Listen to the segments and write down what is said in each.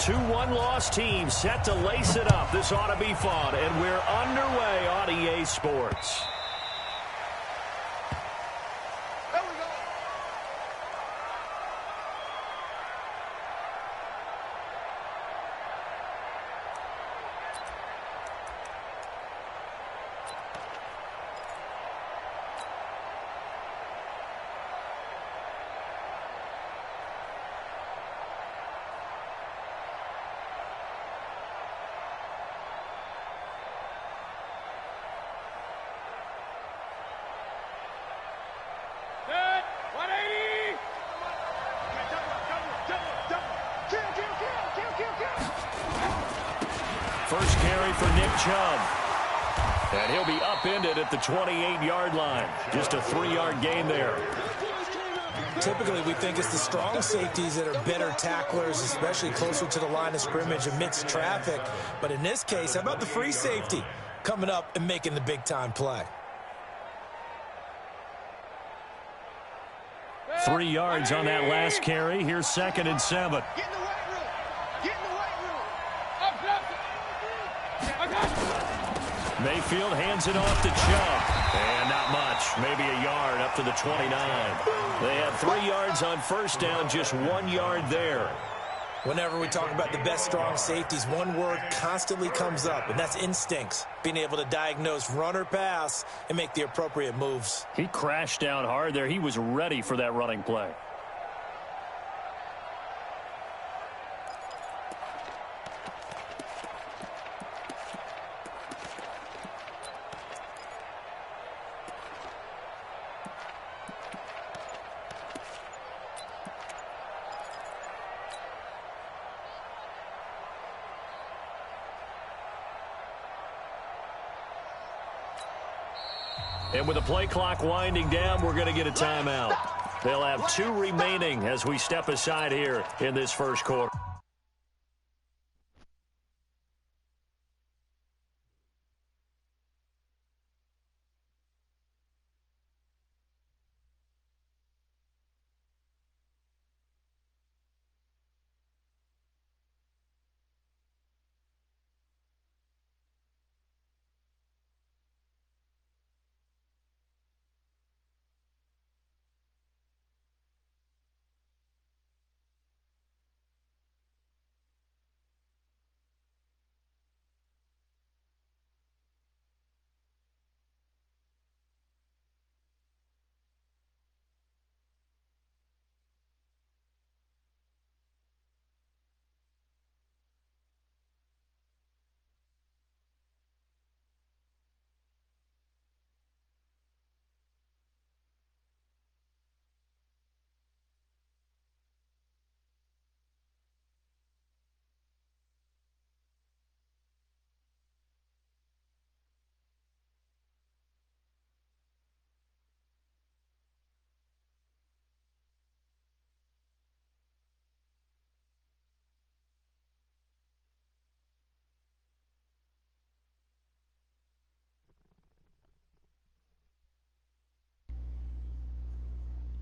Two one-loss teams set to lace it up. This ought to be fun, and we're underway on EA Sports. First carry for Nick Chubb. And he'll be upended at the 28-yard line. Just a 3-yard gain there. Typically, we think it's the strong safeties that are better tacklers, especially closer to the line of scrimmage amidst traffic. But in this case, how about the free safety coming up and making the big-time play? 3 yards on that last carry. Here's 2nd and 7. Get in the weight room. Get in the weight room. Mayfield hands it off to Chubb. And not much. Maybe a yard up to the 29. They have 3 yards on first down, just 1 yard there. Whenever we talk about the best strong safeties, one word constantly comes up, and that's instincts. Being able to diagnose run or pass and make the appropriate moves. He crashed down hard there. He was ready for that running play. And with the play clock winding down, we're going to get a timeout. They'll have 2 remaining as we step aside here in this first quarter.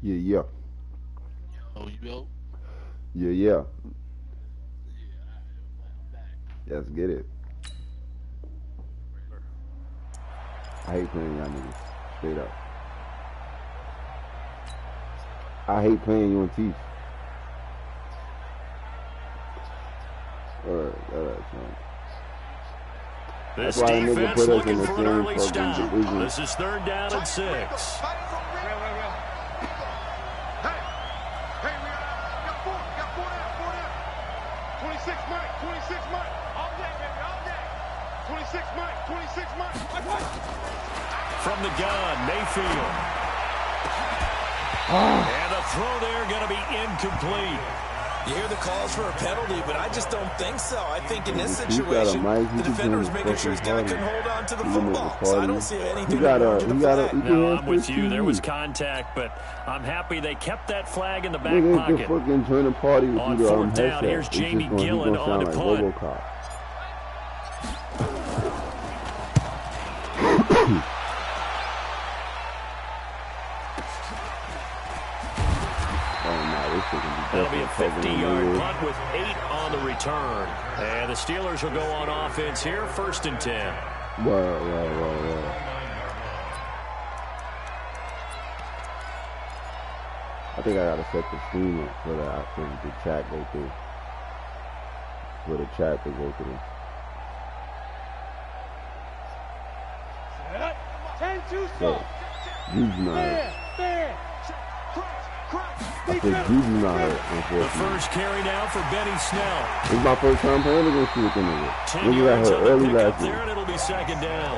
Yeah. Oh, you go? Yeah. Let's get it. I hate playing y'all niggas. Straight up. I hate playing you on teeth. Alright, son. This defense looking for an early stop. This is 3rd down and 6. From the gun, Mayfield. And a throw there going to be incomplete. You hear the calls for a penalty, but I just don't think so. I think in this situation, the defender was making sure his guy couldn't hold on to the football. So I don't see anything wrong with the flag. No, I'm with you. There was contact, but I'm happy they kept that flag in the back pocket. On 4th down, here's Jamie Gillen on to punt. this shit can be That'll be a different. 50-yard punt with 8 on the return. And the Steelers will go on offense here, 1st and 10. Well. I think I gotta set the screen up for the chat go through. For the chat to go through. 10-2 So, Juju not hurt. I think Juju not hurt, The unfortunately. first carry now for Benny Snell. This is my first time playing against you with them niggas. 10 Niggas got yards hurt on the early pickup last there, year. and it'll be 2nd down.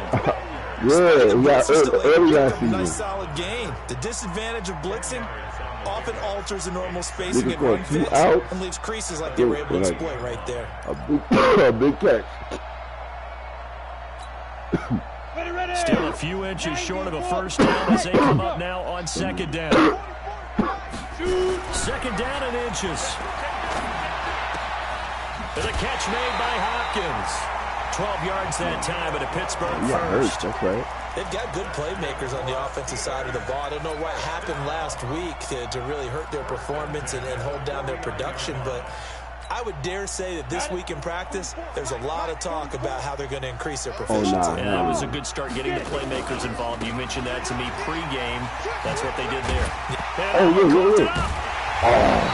Yeah, he got hurt early last Nice season. solid gain. The disadvantage of blitzing often alters the normal spacing Niggas and run scored 2 fits outs. and leaves creases like they were able to Like- exploit right there. A big catch. Still a few inches short of a first down as they come up now on 2nd down. 2nd down and inches. The catch made by Hopkins. 12 yards that time at a Pittsburgh Yeah, hurt. first. That's right. They've got good playmakers on the offensive side of the ball. I don't know what happened last week to really hurt their performance and hold down their production, but I would dare say that this week in practice, there's a lot of talk about how they're going to increase their proficiency. Yeah, that was a good start getting the playmakers involved. You mentioned that to me pregame. That's what they did there. Oh, yeah.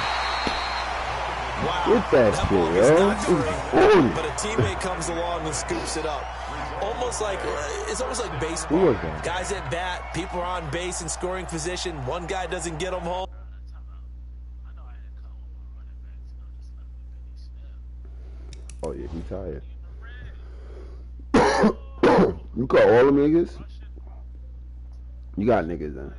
Wow. Get that shit, ball is yo. not It's free, 40. but a teammate comes along and scoops it up. It's almost like baseball. Who was that? Guys at bat, people are on base in scoring position. One guy doesn't get them home. Oh, yeah, he tired. You call all them niggas? You got niggas then.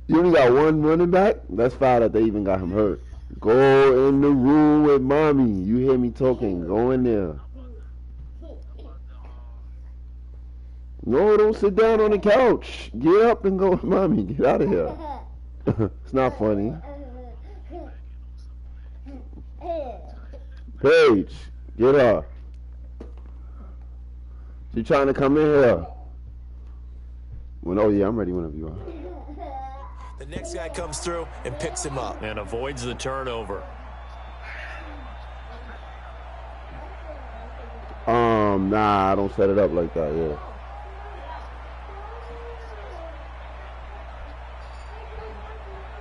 You only got one running back? That's foul that they even got him hurt. Go in the room with mommy. You hear me talking. Go in there. No, don't sit down on the couch. Get up and go with mommy. Get out of here. It's not funny. Paige, get up. She trying to come in here. Well, oh yeah, I'm ready whenever you are. The next guy comes through and picks him up. And avoids the turnover. Nah, I don't set it up like that, yeah.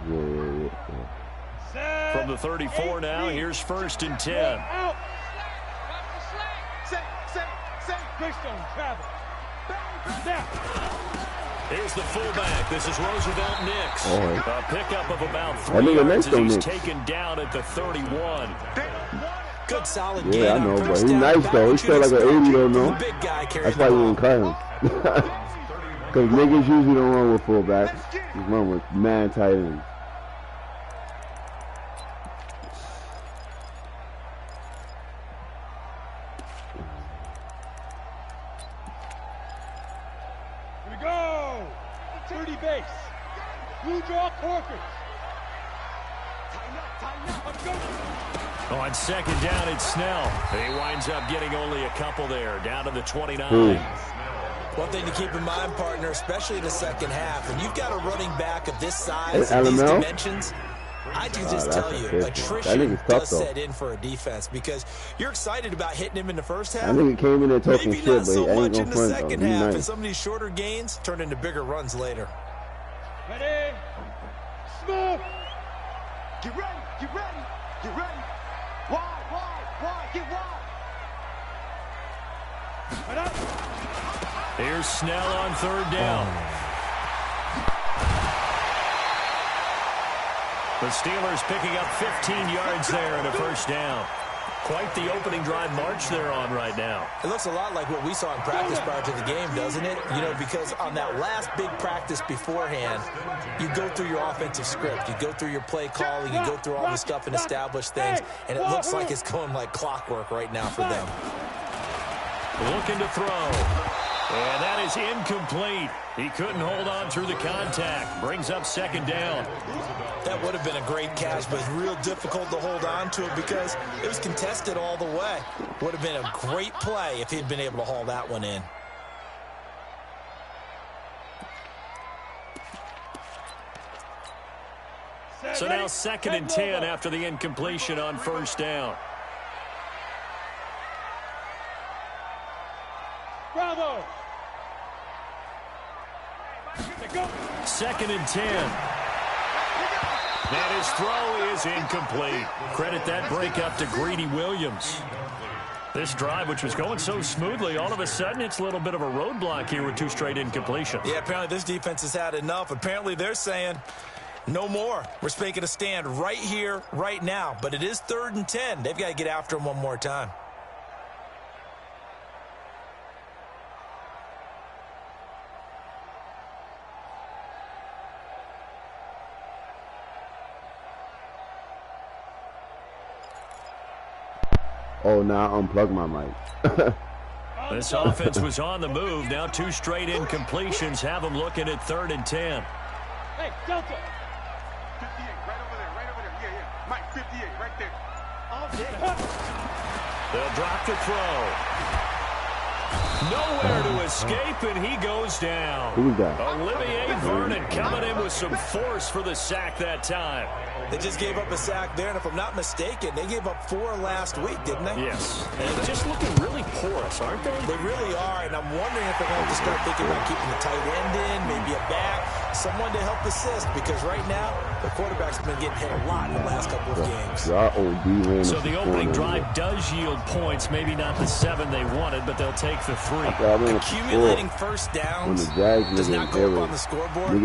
Yeah. From the 34 now, here's 1st and 10. Out. Say, Greystone, travel. Now. Here's the fullback. This is Roosevelt Nix. All right. A pickup of about That 3 nigga yards Nix as don't he's Nix. taken down at the 31. Good solid gain. Yeah, I on know, first but he down. nice About though. He what still you'd like an expect 80 though, from no? a big guy carrying That's why the you ball. didn't cut him. Because niggas usually don't run with fullbacks. They run with man tight ends. Here we go. 30 base. Blue draw Corkers. Tighten up. Let's go. On 2nd down, it's Snell. He winds up getting only a couple there, down to the 29. One thing to keep in mind, partner, especially in the second half, when you've got a running back of this size Hey, and these LML? dimensions, I can just that's tell a you, big one. attrition That nigga's tough, does though. set in for a defense because you're excited about hitting him in the first half. That nigga came in there talking Maybe shit, not but he so ain't much gonna in the front though. second He half, and nice. some of these shorter gains turn into bigger runs later. Ready. Smooth. Get ready. Get ready. Get ready. Wide. Get wide. Right up. Here's Snell on 3rd down. The Steelers picking up 15 yards there and a first down. Quite the opening drive march they're on right now. It looks a lot like what we saw in practice prior to the game, doesn't it? You know, because on that last big practice beforehand, you go through your offensive script. You go through your play calling. You go through all the stuff and establish things. And it looks like it's going like clockwork right now for them. Looking to throw. And that is incomplete. He couldn't hold on through the contact. Brings up 2nd down. That would have been a great catch, but it's real difficult to hold on to it because it was contested all the way. Would have been a great play if he'd been able to haul that one in. So now 2nd and 10 after the incompletion on first down. Bravo. 2nd and 10. And his throw is incomplete. Credit that break up to Greedy Williams. This drive, which was going so smoothly, all of a sudden it's a little bit of a roadblock here with 2 straight incompletions. Yeah, apparently this defense has had enough. Apparently they're saying no more. We're making a stand right here, right now. But it is 3rd and 10. They've got to get after him one more time. Oh, now I unplugged my mic. This offense was on the move. Now 2 straight incompletions have them looking at 3rd and 10. Hey, Delta. 58, right over there. Yeah. Mike, 58, right there. They'll drop the throw. Nowhere to escape, and he goes down. Who's that? Olivier Vernon coming in with some force for the sack that time. They just gave up a sack there, and if I'm not mistaken, they gave up 4 last week, didn't they? Yes. And they're just looking really porous, aren't they? They really are, and I'm wondering if they're going to have to start thinking about keeping the tight end in, maybe a back, someone to help assist, because right now, the quarterback's been getting hit a lot in the last couple of games. So the opening drive does yield points, maybe not the 7 they wanted, but they'll take the 3. Accumulating first downs does not go up on the scoreboard,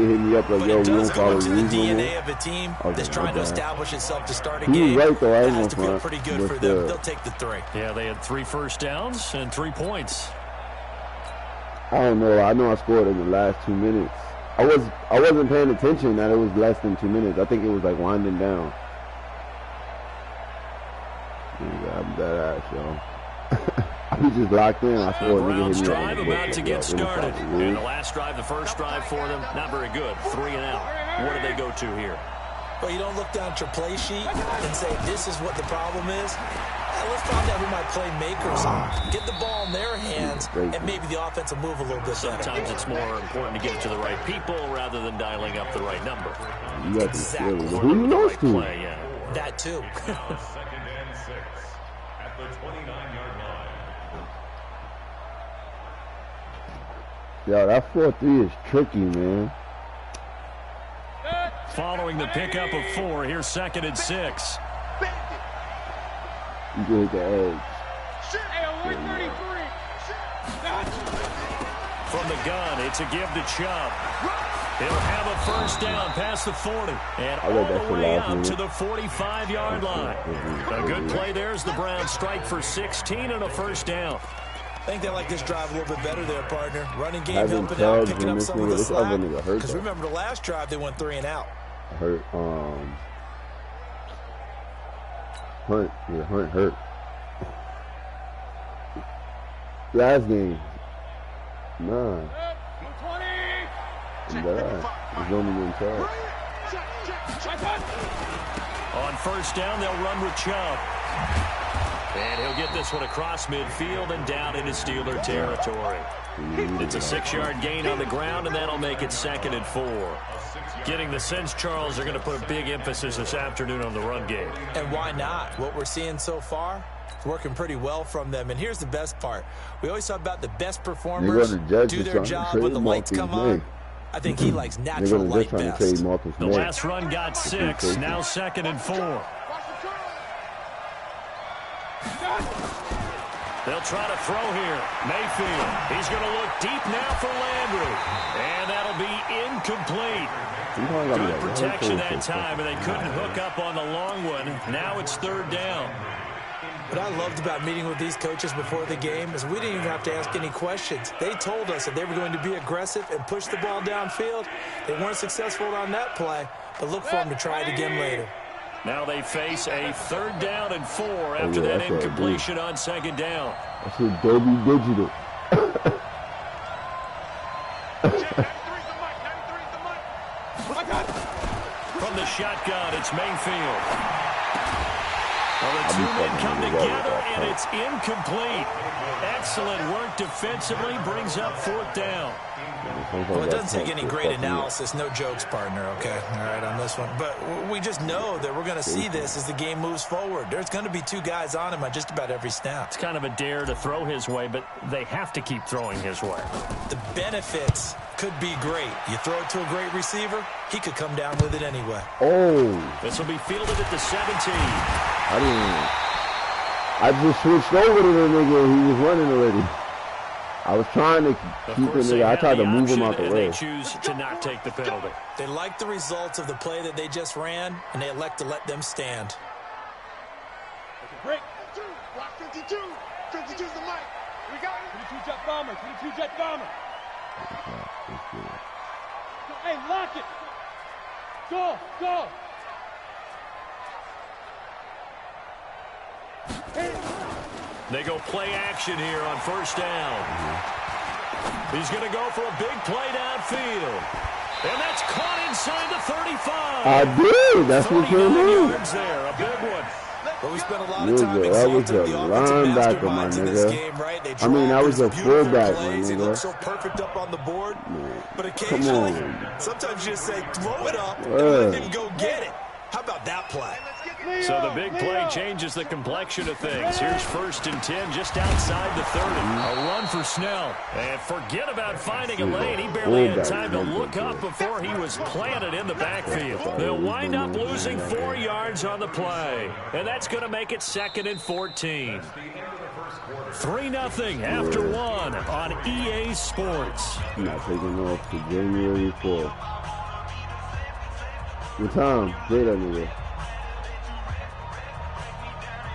but it does go into the DNA of a team that's trying to establish itself to start a game. That has to feel pretty good for them. They'll take the 3. Yeah, they had 3 first downs and 3 points. I don't know. I know I scored in the last 2 minutes. I wasn't paying attention that it was less than 2 minutes. I think it was like winding down. Yeah, I'm dead ass, yo. I was just locked in. I scored. The Browns drive about to get started. And the last drive, the first drive for them, not very good. 3 and out. What do they go to here? Well, you don't look down at your play sheet and say, this is what the problem is. Let's find out who my playmakers are. Get the ball in their hands, and maybe the offense will move a little bit better. Sometimes it's more important to get it to the right people rather than dialing up the right number. Exactly. Who you lost to? Play, yeah. That too. 2nd and 6 at the 29-yard line. Yo, that 4-3 is tricky, man. Following the pickup of 4, here's 2nd and 6. You can hit the edge. From the gun, it's a give to Chubb. He'll have a first down past the 40 and all the way up to the 45-yard line. A good play there as the Browns strike for 16 and a first down. I think they like this drive a little bit better there, partner. Running game helping out, picking up some of the slack. Because remember, the last drive, they went 3 and out. Hunt hurt. Last game. Nah. He's only in charge. On first down, they'll run with Chubb. And he'll get this one across midfield and down into Steeler territory. It's a 6-yard gain on the ground, and that'll make it 2nd and 4. Getting the sense, Charles, they're going to put a big emphasis this afternoon on the run game. And why not? What we're seeing so far, it's working pretty well from them. And here's the best part. We always talk about the best performers do their job when the lights come on. I think he likes natural light best. The last run got 6, now 2nd and 4. They'll try to throw here. Mayfield, he's going to look deep now for Landry. And that'll be incomplete. Good protection that time, and they couldn't hook up on the long one. Now it's 3rd down. What I loved about meeting with these coaches before the game is we didn't even have to ask any questions. They told us that they were going to be aggressive and push the ball downfield. They weren't successful on that play, but look for them to try it again later. Now they face a 3rd down and 4 after that incompletion on 2nd down. That's Adobe Digital. From the shotgun, it's Mayfield. Well, the two men come together, and it's incomplete. Excellent work defensively, brings up 4th down. Well, it doesn't take any great analysis. No jokes, partner, okay? All right, on this one. But we just know that we're going to see this as the game moves forward. There's going to be 2 guys on him on just about every snap. It's kind of a dare to throw his way, but they have to keep throwing his way. The benefits could be great. You throw it to a great receiver, he could come down with it anyway. Oh. This will be fielded at the 17. I just switched over to the nigga and he was running already. I was trying to keep the nigga. I tried to move him out the way. They choose to not take the penalty. They like the results of the play that they just ran, and they elect to let them stand. Break. Block 52. 52's the mic. We got it. 22 jet bomber. 22 jet bomber. Hey, lock it. Go. Go. They go play action here on 1st down. He's going to go for a big play downfield. And that's caught inside the 35. I did. That's what came in. Yards there, a big one. Well, we spent a lot of time exalting the offensive masterminds in this game, right? They that was a fullback, plays. He looks so perfect up on the board. But occasionally, sometimes you just say, throw it up, and let him go get it. How about that play? So the big play changes the complexion of things. Here's 1st and 10 just outside the 30. A run for Snell. And forget about finding a lane. He barely had time to look up before he was planted in the backfield. They'll wind up losing 4 yards on the play. And that's going to make it 2nd and 14. 3-0 after 1 on EA Sports. I'm not taking off to January 4th. What time? Say that nigga.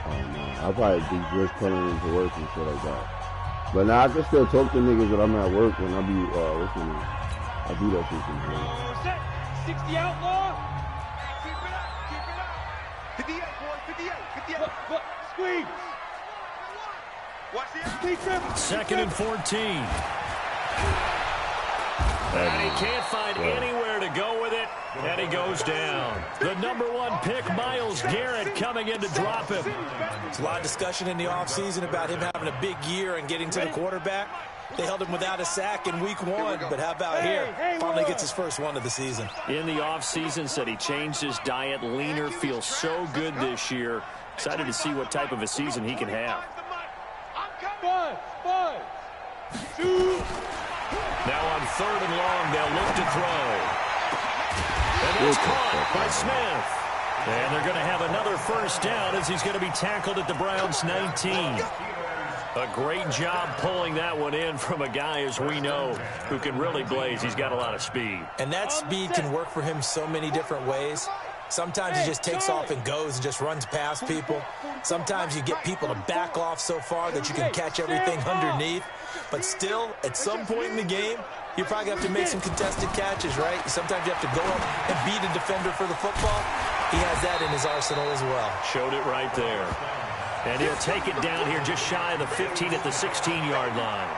Oh no, I'll probably be just coming into work and shit like that. But now I can still talk to niggas that I'm at work when I be, what's the name? I do that shit sometimes. 60 outlaw. Keep it up. 58, boy. 58. Look. Squeeze. Watch the 2nd and 14. And he can't find anywhere to go with it, and he goes down. The #1 pick, Myles Garrett, coming in to drop him. There's a lot of discussion in the offseason about him having a big year and getting to the quarterback. They held him without a sack in week 1, but how about here? Finally gets his first one of the season. In the offseason, said he changed his diet, leaner, feels so good this year. Excited to see what type of a season he can have. Now on 3rd and long, they'll look to throw. And it's caught by Smith. And they're going to have another 1st down as he's going to be tackled at the Browns' 19. A great job pulling that one in from a guy, as we know, who can really blaze. He's got a lot of speed. And that speed can work for him so many different ways. Sometimes he just takes off and goes and just runs past people. Sometimes you get people to back off so far that you can catch everything underneath. But still, at some point in the game, you probably have to make some contested catches, right? Sometimes you have to go up and beat a defender for the football. He has that in his arsenal as well. Showed it right there. And he'll take it down here just shy of the 15 at the 16-yard line.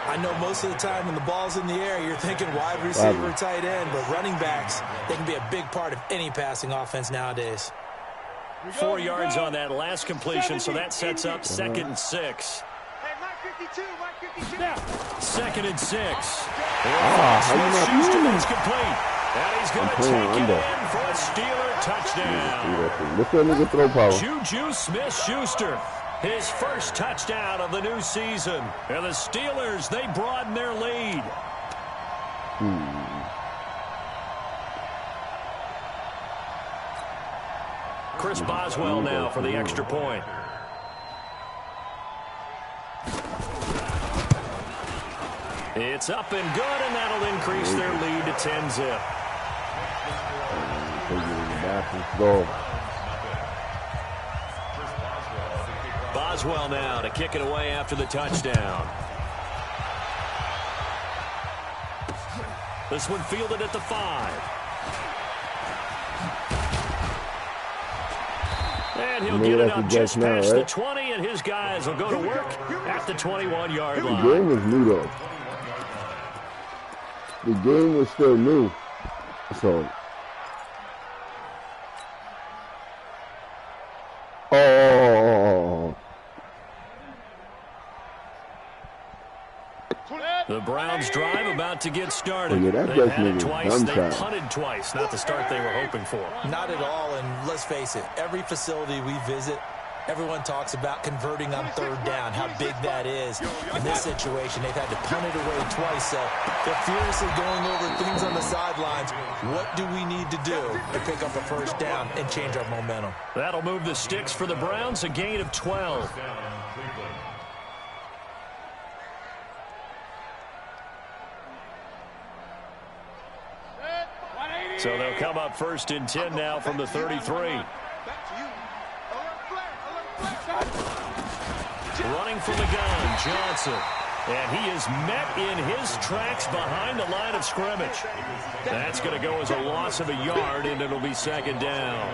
I know most of the time when the ball's in the air, you're thinking wide receiver, tight end, but running backs, they can be a big part of any passing offense nowadays. 4 yards on that last completion, so that sets up 2nd and 6. 2nd and 6. Schuster is complete. And he's going to take it in for a Steeler touchdown. Look at nigga throw power. Juju Smith-Schuster, his first touchdown of the new season. And the Steelers, they broaden their lead. Chris Boswell now for the extra point. It's up and good, and that'll increase their lead to 10-zip. Boswell now to kick it away after the touchdown. This one fielded at the 5. And he'll get it up just past the 20, and his guys will go to work at the 21-yard line. The game was new, though. The game was still new. So. Oh, The Browns drive about to get started. Oh, yeah, They've had it nigga twice. They shot. punted twice. Not the start they were hoping for. Not at all, and let's face it, every facility we visit, everyone talks about converting on third down, how big that is. In this situation, they've had to punt it away twice, so they're furiously going over things on the sidelines. What do we need to do to pick up a first down and change our momentum? That'll move the sticks for the Browns, a gain of 12. So they'll come up first and 10 now from the 33. Running from the gun, Johnson. And he is met in his tracks behind the line of scrimmage. That's going to go as a loss of a yard, and it'll be second down.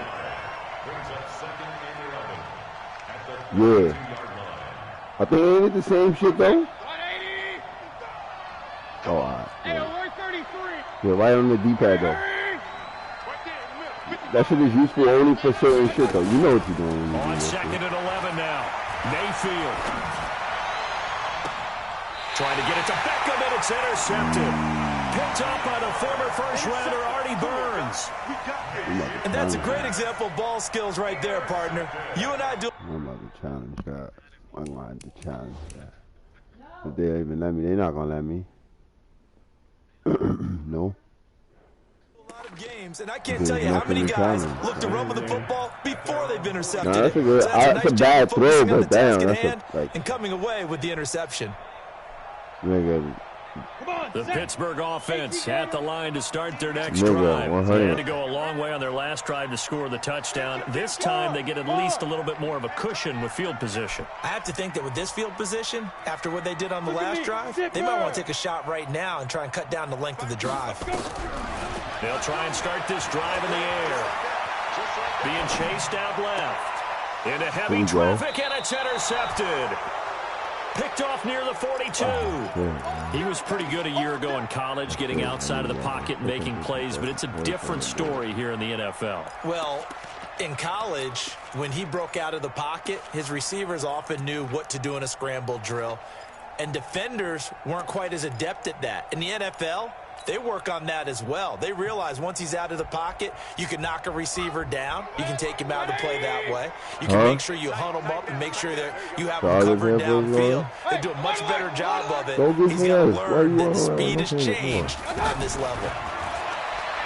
Yeah. I think ain't it the same shit, though? Oh, all right. Yeah, right on the D-pad, though. That shit is useful only for certain shit, though. You know what you're doing. On second and 11 now. Mayfield. Trying to get it to Beckham, and it's intercepted. Picked up by the former first-rounder, Artie Burns. And that's a great example of ball skills right there, partner. You and I do. I'm about to challenge that. I'm going to challenge that. If they even let me, they're not going to let me. No. Games, and I can't tell you how many guys look to run with the football before they've intercepted that's it. a good, So that's that's a bad throw, but damn, that's hand like, and coming away with the interception. Nigga, The Pittsburgh offense at the line to start their next Nigga, drive. 100. They had to go a long way on their last drive to score the touchdown. This time they get at least a little bit more of a cushion with field position. I have to think that with this field position, after what they did on the last drive, they might want to take a shot right now and try and cut down the length of the drive. They'll try and start this drive in the air. Being chased out left. Into heavy traffic, and it's intercepted. Picked off near the 42. He was pretty good a year ago in college, getting outside of the pocket and making plays, but it's a different story here in the NFL. Well, in college, when he broke out of the pocket, his receivers often knew what to do in a scramble drill, and defenders weren't quite as adept at that. In the NFL, they work on that as well. They realize once he's out of the pocket, you can knock a receiver down. You can take him out of the play that way. You can make sure you hunt him up and make sure that you have him covered downfield. They do a much better job of it. He's going to learn that speed has changed on this level.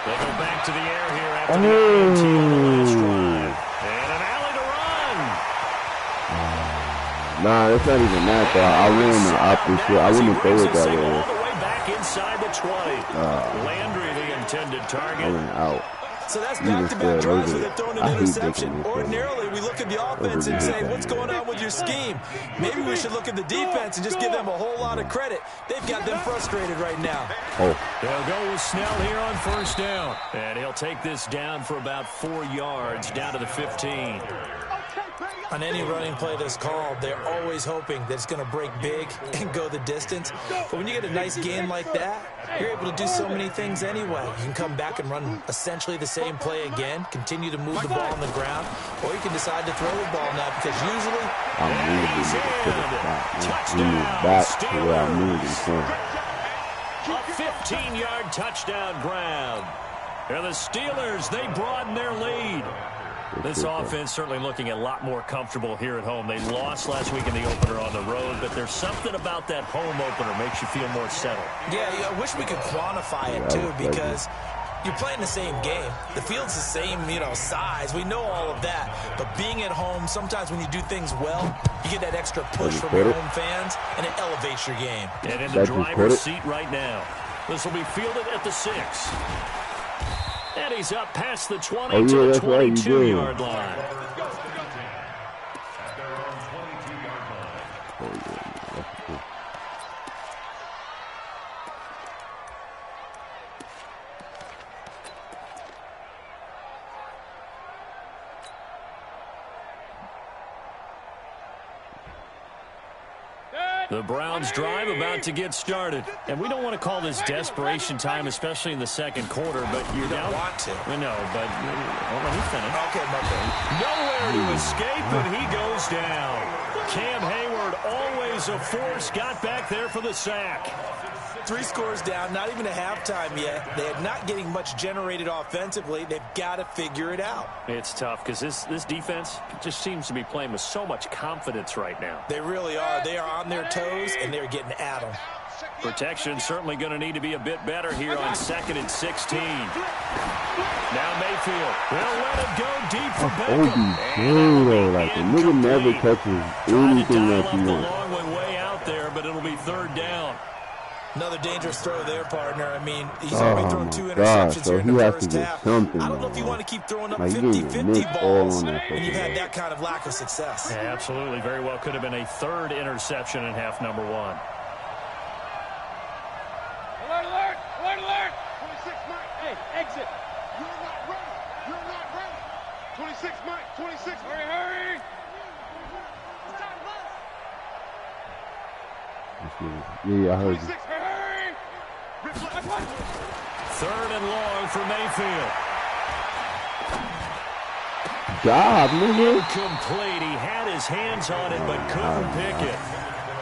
They go back to the air here after the INT on the last drive. And an alley to run. nah, it's not even that, though. I wouldn't opt this shit. I wouldn't throw it that way. Inside the 20. Landry, the intended target. I went out. So that's back-to-back drives where they've thrown an interception. Ordinarily, we look at the offense and say, what's going on with your scheme? Maybe we should look at the defense and just give them a whole lot of credit. They've got them frustrated right now. They'll go with Snell here on first down. And he'll take this down for about 4 yards, down to the 15. On any running play that's called, they're always hoping that it's going to break big and go the distance. But when you get a nice gain like that, you're able to do so many things anyway. You can come back and run essentially the same play again, continue to move the ball on the ground, or you can decide to throw the ball now because usually I'm moving back to where I'm moving from. A 15-yard touchdown grab. And the Steelers, they broaden their lead. This offense certainly looking a lot more comfortable here at home. They lost last week in the opener on the road, but there's something about that home opener makes you feel more settled. Yeah, I wish we could quantify it, too, because you're playing the same game. The field's the same, size. We know all of that. But being at home, sometimes when you do things well, you get that extra push from your home fans, and it elevates your game. And in the driver's seat right now. This will be fielded at the 6. And he's up past the 20 to the 22-yard line. The Browns drive about to get started. And we don't want to call this desperation time, especially in the second quarter, but you don't want to. We know, but let me finish. Okay, okay. Nowhere to escape, and he goes down. Cam Hayward always he's a force. Got back there for the sack. 3 scores down, not even a halftime yet. They are not getting much generated offensively. They've got to figure it out. It's tough because this defense just seems to be playing with so much confidence right now. They really are. They are on their toes, and they're getting at them. Protection certainly going to need to be a bit better here on 2nd and 16. Now Mayfield. They'll let it go deep for Beckham. OBJ, like, the nigga never touches anything that you want. Long way out there, but it'll be 3rd down. Another dangerous throw there, partner. I mean, he's already thrown 2 interceptions God, so here in the first half. I don't know if you want to keep throwing up like, 50-50 balls when you've had that kind of lack of success. Yeah, absolutely. Very well could have been a 3rd interception in half number 1. Alert, alert, alert, alert. 26, Mike. Hey, exit. You're not ready. You're not ready. 26, Mike. 26. Hurry, hurry. Yeah, I heard you. 26, hurry. 3rd and long for Mayfield. Job, nigga. Incomplete. He had his hands on it, but couldn't pick it.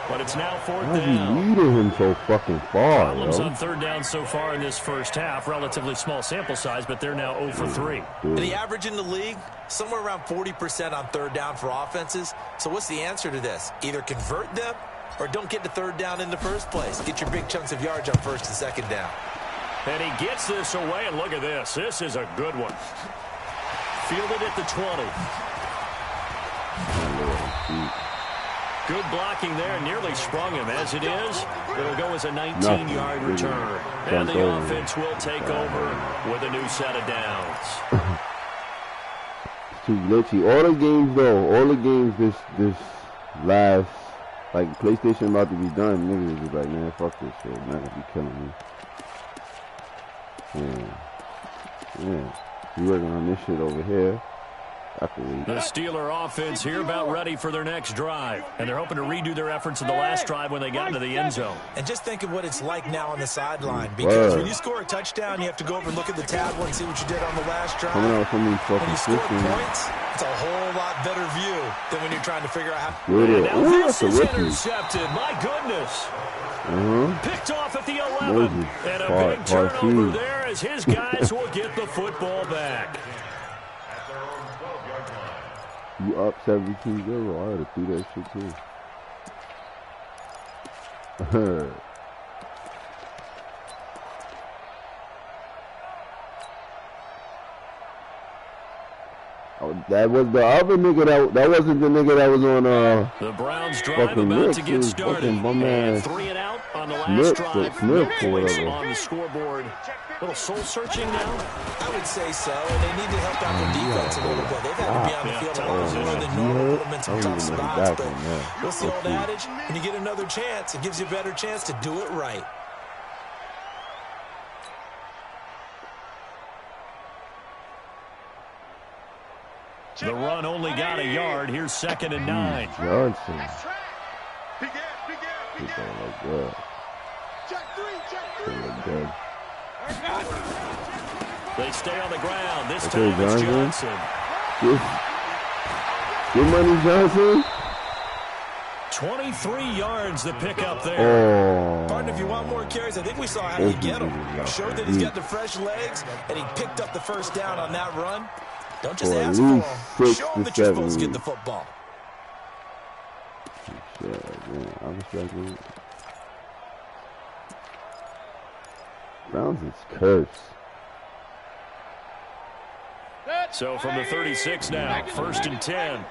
But it's now 4th Why is he down. leading him so fucking far, Problems yo? on 3rd down so far in this first half. Relatively small sample size, but they're now 0 for 3. The average in the league, somewhere around 40% on 3rd down for offenses. So what's the answer to this? Either convert them or don't get to 3rd down in the first place. Get your big chunks of yards on 1st and 2nd down. And he gets this away, and look at this. This is a good one. Fielded at the 20. Good blocking there. Nearly sprung him. As it is, it'll go as a 19-yard return. And the offense will take over with a new set of downs. Too glitchy. All the games, though, all the games this last, like, PlayStation about to be done, niggas is like, man, fuck this shit. Not gonna be killing me. Yeah. We working on this shit over here. The Steeler offense here about ready for their next drive. And they're hoping to redo their efforts in the last drive when they got into the end zone. And just think of what it's like now on the sideline. Because when you score a touchdown, you have to go over and look at the tablet and see what you did on the last drive. When you score points, it's a whole lot better view than when you're trying to figure out how. Now this is intercepted. My goodness. Picked off at the 11. And a big turnover there as his guys will get the football back. You up 17-0. I had to do that shit too. Oh, that was the other nigga that wasn't the nigga that was on the Browns drive about to get started. And 3 and out on the last drive. No points on the scoreboard. Little soul searching now. I would say so, and they need to help out their defense a little bit. They've had to be on the field a lot more than normal, put them in some tough spots. But what's the old adage? When you get another chance, it gives you a better chance to do it right. The run only got a yard. Here's 2nd and 9. Johnson. Big ass, big ass, big ass. Like that. Check 3, check 3. Like They stay on the ground. This time it's Johnson. Good money, Johnson. 23 yards the pickup there. Partner, if you want more carries, I think we saw how you get him. Showed that he's got the fresh legs, and he picked up the 1st down on that run. Don't just ask for him. Show him that you're supposed to get the football. I respect it. Browns is cursed. So from the 36 now, 1st and 10.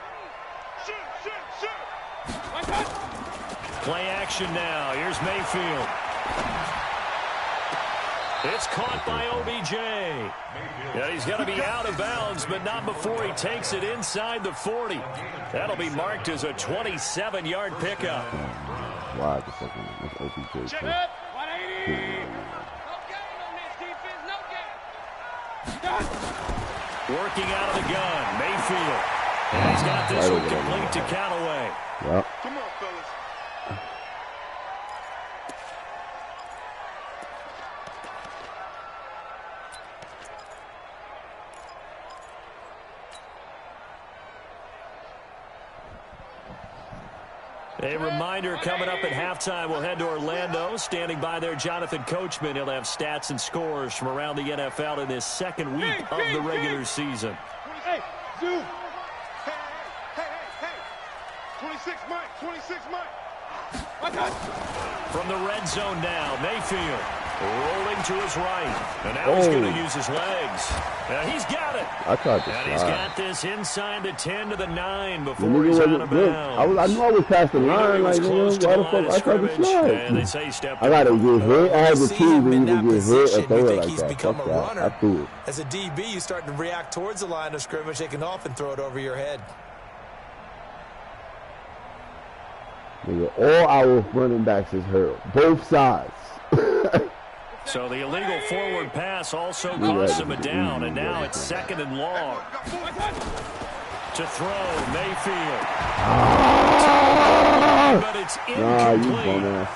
Play action now. Here's Mayfield. It's caught by OBJ. Yeah, he's got to be out of bounds, but not before he takes it inside the 40. That'll be marked as a 27-yard pickup. Wow, the second one. That's OBJ. Check it. 180. Working out of the gun, Mayfield. And he's got this one complete to Callaway. Yep. Come on, fellas. A reminder coming up at halftime, we'll head to Orlando. Standing by there, Jonathan Coachman. He'll have stats and scores from around the NFL in this second week of the regular season. Hey, Zoom. Hey. 26 Mike, 26 Mike. From the red zone now, Mayfield rolling to his right. And now he's going to use his legs. He's got it. I tried to And he's got this inside the 10 to the 9 The before nigga he's out wasn't of good. bounds. I knew I was past the line. He was Like, close why to the the fuck line of I tried to scrimmage, slide? and they say he stepped I gotta get hit. I had to See choose him to in either that get hit or position, throw you it think like he's that. become Fuck a that. runner. I threw it. As a DB, you start to react towards the line of scrimmage. They can often throw it over your head. Nigga, all our running backs is hurt. Both sides. So the illegal forward pass also costs him a down, and now it's 2nd and long. To throw, Mayfield. But it's incomplete.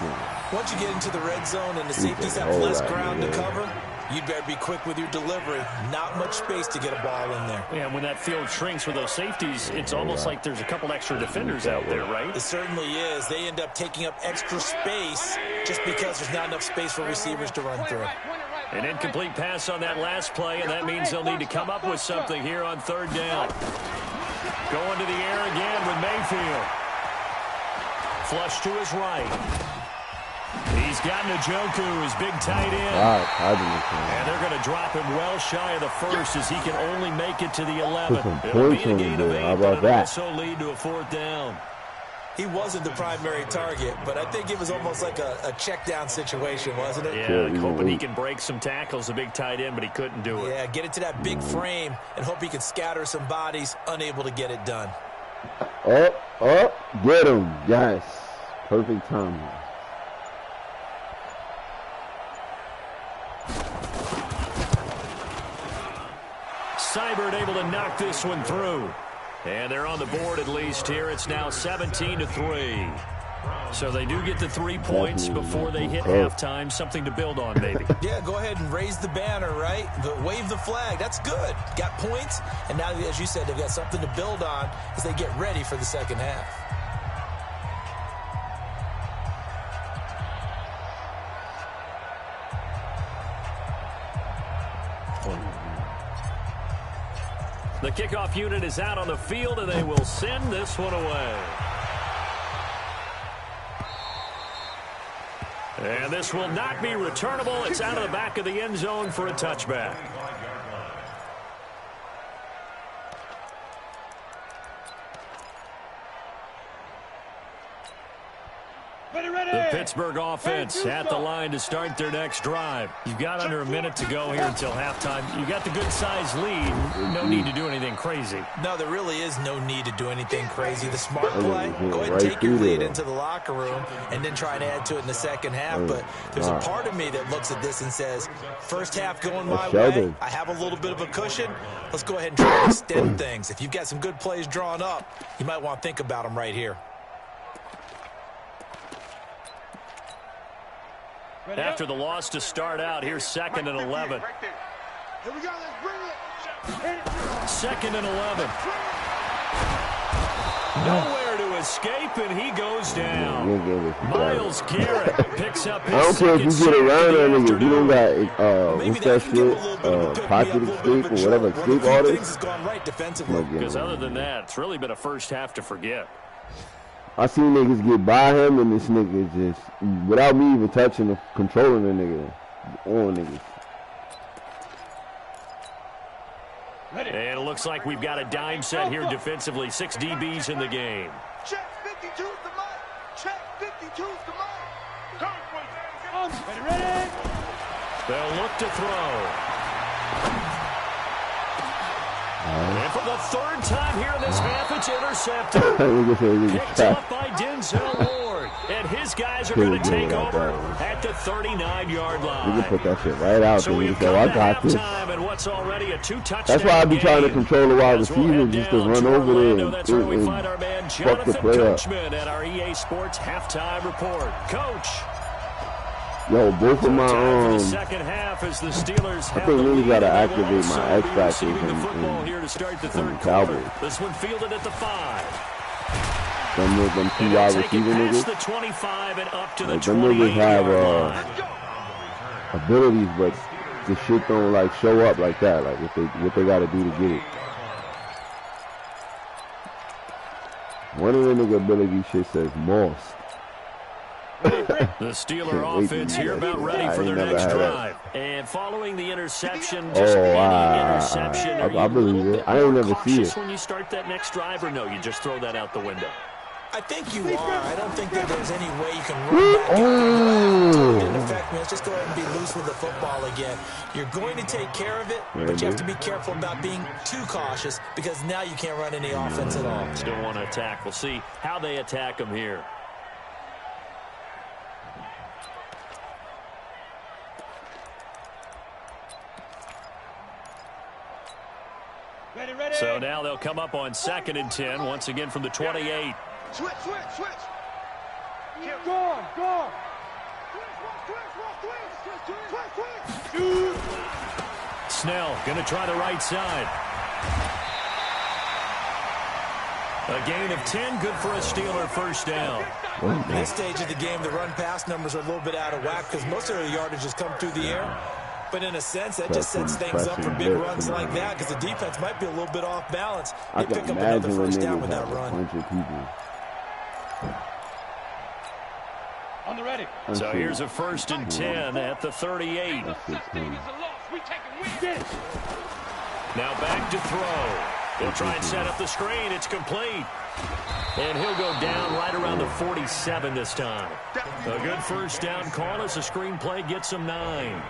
Once you get into the red zone and the safeties have less ground to cover, you'd better be quick with your delivery. Not much space to get a ball in there. Yeah, when that field shrinks with those safeties, it's almost like there's a couple extra defenders out there, right? It certainly is. They end up taking up extra space just because there's not enough space for receivers to run through. An incomplete pass on that last play, and that means they'll need to come up with something here on 3rd down. Going to the air again with Mayfield. Flush to his right. He's got Njoku, his big tight end. And they're going to drop him well shy of the 1st as he can only make it to the 11th. It'll be a gain of 8, but it'll also lead to a 4th down. He wasn't the primary target, but I think it was almost like a check down situation, wasn't it? Yeah, hoping he can break some tackles, a big tight end, but he couldn't do it. Yeah, get it to that big frame and hope he can scatter some bodies, unable to get it done. Get him. Yes. Perfect timing. Seibert able to knock this one through. And they're on the board at least here. It's now 17-3. So they do get the 3 points before they hit halftime. Something to build on, maybe. Yeah, go ahead and raise the banner, right? Wave the flag. That's good. Got points. And now, as you said, they've got something to build on as they get ready for the second half. The kickoff unit is out on the field, and they will send this one away. And this will not be returnable. It's out of the back of the end zone for a touchback. The Pittsburgh offense at the line to start their next drive. You've got under a minute to go here until halftime. You've got the good-sized lead. No need to do anything crazy. No, there really is no need to do anything crazy. The smart play, go ahead and take your lead into the locker room and then try and add to it in the second half. But there's a part of me that looks at this and says, first half going my way, I have a little bit of a cushion. Let's go ahead and try to extend things. If you've got some good plays drawn up, you might want to think about them right here. After the loss to start out, here's 2nd and 11. Here we go, let's bring it. 2nd and 11. Nowhere to escape, and he goes down. Myles Garrett picks up his I don't care if you get around that nigga. If you don't got, what's that shit? Pocket escape or whatever escape artist. Because other than that, it's really been a first half to forget. I seen niggas get by him, and this nigga just, without me even touching or controlling the nigga, on niggas. And it looks like we've got a dime set here defensively. 6 DBs in the game. Check 52's the mark. Check 52's the mark. Ready. They'll look to throw. And for the 3rd time here in this half, it's intercepted. Picked up by Denzel Ward. And his guys are going to take over at the 39-yard line. You can put that shit right out there. You go, I got this. And what's already a 2-touchdown That's why I be trying to control the wide receiver, just to run over there That's where we find our man fuck the Jonathan play up. Coachman at our EA Sports halftime report. Coach. Yo, both of my second half as the Steelers I think really gotta activate my X factors the football here to start the third Cowboys. quarter. This one fielded at the 5. Them two wide receiver niggas. The 25 and up to the like, them niggas have abilities, but the shit don't like show up like that. Like what they gotta do to get it. One of the nigga ability shit says Moss. The Steeler offense here about ready for their next drive. And following the interception, just any interception. I believe it. I ain't never see it. When you start that next drive, or no, you just throw that out the window? I think you are. I don't think that there's any way you can run back out. In effect, man, let's just go ahead and be loose with the football again. You're going to take care of it, but you have to be careful about being too cautious because now you can't run any offense at all. Still want to attack. We'll see how they attack them here. Ready. So now they'll come up on 2nd and 10, once again from the 28. Switch. Go on. Switch. Snell going to try the right side. A gain of 10, good for a Steeler first down. At this stage of the game, the run-pass numbers are a little bit out of whack because most of the yardage has come through the air. But in a sense, that just sets things up for big runs like that because the defense might be a little bit off balance. They pick up another first down with that run. On the ready. So here's a 1st and 10 at the 38. Now back to throw. He'll try and set up the screen. It's complete. And he'll go down right around the 47 this time. A good first down call as the screenplay gets him 9.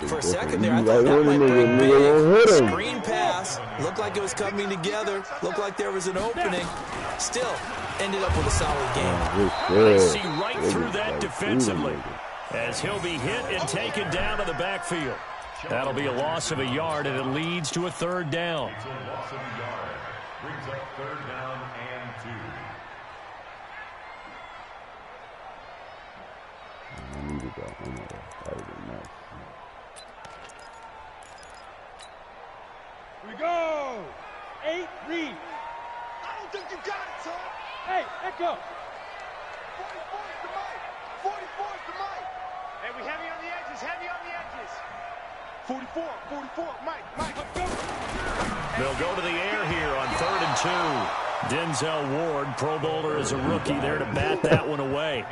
For a second there, I thought that might bring big. Screen pass. Looked like it was coming together. Looked like there was an opening. Still ended up with a solid game. They see right through that defensively as he'll be hit and taken down to the backfield. That'll be a loss of a yard, and it leads to a 3rd down. Brings up 3rd down and 2. I needed that. I know that. That would be nice. Here we go. 8 lead. I don't think you got it, son. Hey, Echo. 44's the mic. 44's the mic. Hey, we heavy on the edges. 44, Mike, let's go. They'll go to the air here on 3rd and 2. Denzel Ward, Pro Bowler as a rookie, there to bat that one away.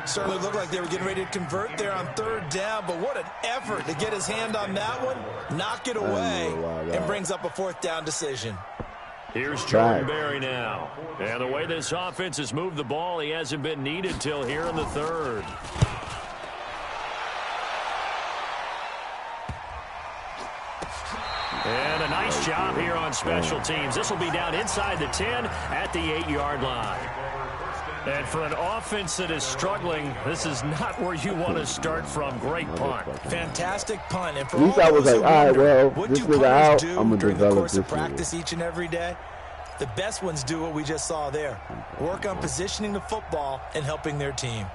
Certainly looked like they were getting ready to convert there on 3rd down, but what an effort to get his hand on that one, knock it away, and brings up a 4th down decision. Here's Jordan Berry now. And the way this offense has moved the ball, he hasn't been needed till here in the 3rd. And a nice job here on special teams. This will be down inside the 10 at the 8-yard line. And for an offense that is struggling, this is not where you want to start from. Great punt. Fantastic punt. And for at least I was like, all right, well, what this do nigga out, do I'm going to during the develop course this of practice each and every day? The best ones do what we just saw there. Work on positioning the football and helping their team.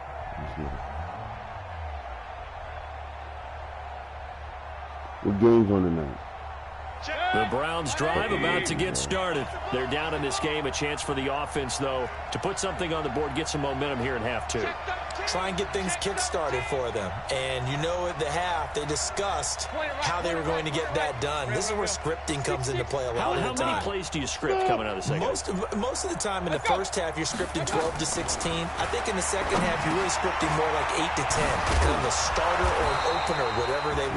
What game's on tonight? The Browns drive about to get started. They're down in this game. A chance for the offense, though, to put something on the board, get some momentum here in half 2. Try and get things kick-started for them. And you know at the half, they discussed how they were going to get that done. This is where scripting comes into play a lot of the time. How many plays do you script coming out of the second? Most of the time in the first half, you're scripting 12 to 16. I think in the second half, you're really scripting more like 8 to 10. Kind of a starter or an opener,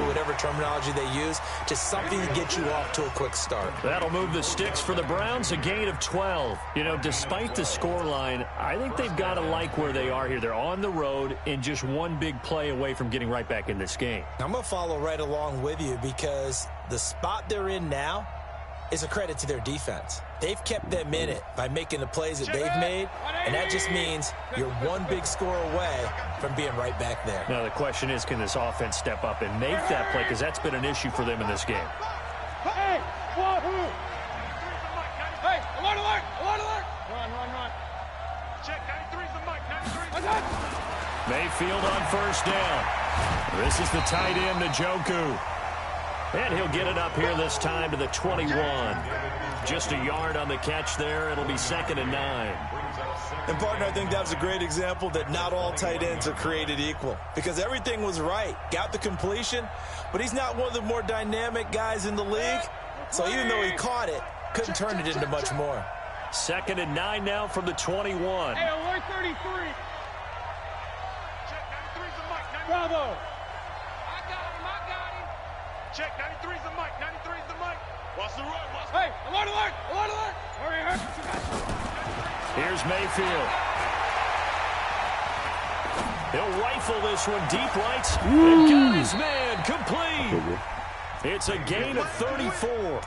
whatever terminology they use, just something to get you off to a quick start. That'll move the sticks for the Browns, a gain of 12. You know, despite the scoreline, I think they've got to like where they are here. They're on the road and just one big play away from getting right back in this game. I'm going to follow right along with you because the spot they're in now is a credit to their defense. They've kept them in it by making the plays that they've made, and that just means you're one big score away from being right back there. Now, the question is, can this offense step up and make that play? Because that's been an issue for them in this game. Hey, Wahoo! Hey, alert, alert, alert, alert! Run. Check, 93's the mic, 93's. Mayfield on 1st down. This is the tight end, Njoku. And he'll get it up here this time to the 21. Just a yard on the catch there. It'll be 2nd and 9. And, partner, I think that was a great example that not all tight ends are created equal because everything was right. Got the completion, but he's not one of the more dynamic guys in the league. So even though he caught it, couldn't turn it into much more. 2nd and 9 now from the 21. Hey, alert 33. Check, 93's the mic. Bravo. I got him. Check, 93's the mic. 93's the mic. Watch the run. Hey, alert. Hurry. Here's Mayfield. He'll rifle this one deep right. And got his man complete. It's a gain of 34.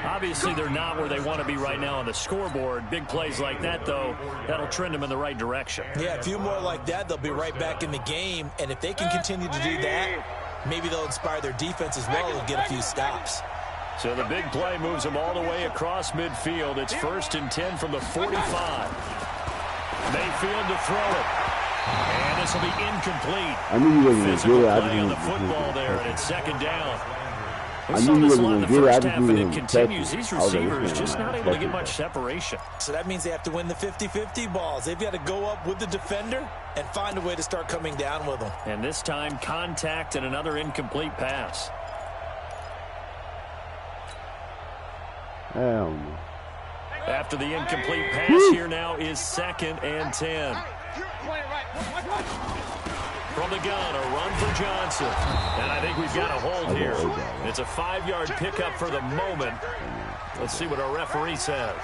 Obviously, they're not where they want to be right now on the scoreboard. Big plays like that, though, that'll trend them in the right direction. Yeah, a few more like that, they'll be right back in the game. And if they can continue to do that, maybe they'll inspire their defense as well and get a few stops. So the big play moves them all the way across midfield. It's 1st and 10 from the 45. Mayfield to throw it. And this will be incomplete. I knew he wasn't Physical good. play on the football there, and it's 2nd down. We I saw knew he this a wasn't lot in the gonna get it. first I half, just and knew it he continues. was These I was like, receivers this just man, not able to get that's much separation. So that means they have to win the 50-50 balls. They've got to go up with the defender and find a way to start coming down with them. And this time, contact and another incomplete pass. Hell no. After the incomplete pass, here now is 2nd and 10. From the gun, a run for Johnson. And I think we've got a hold here. It's a 5-yard pickup for the moment. Let's see what our referee says.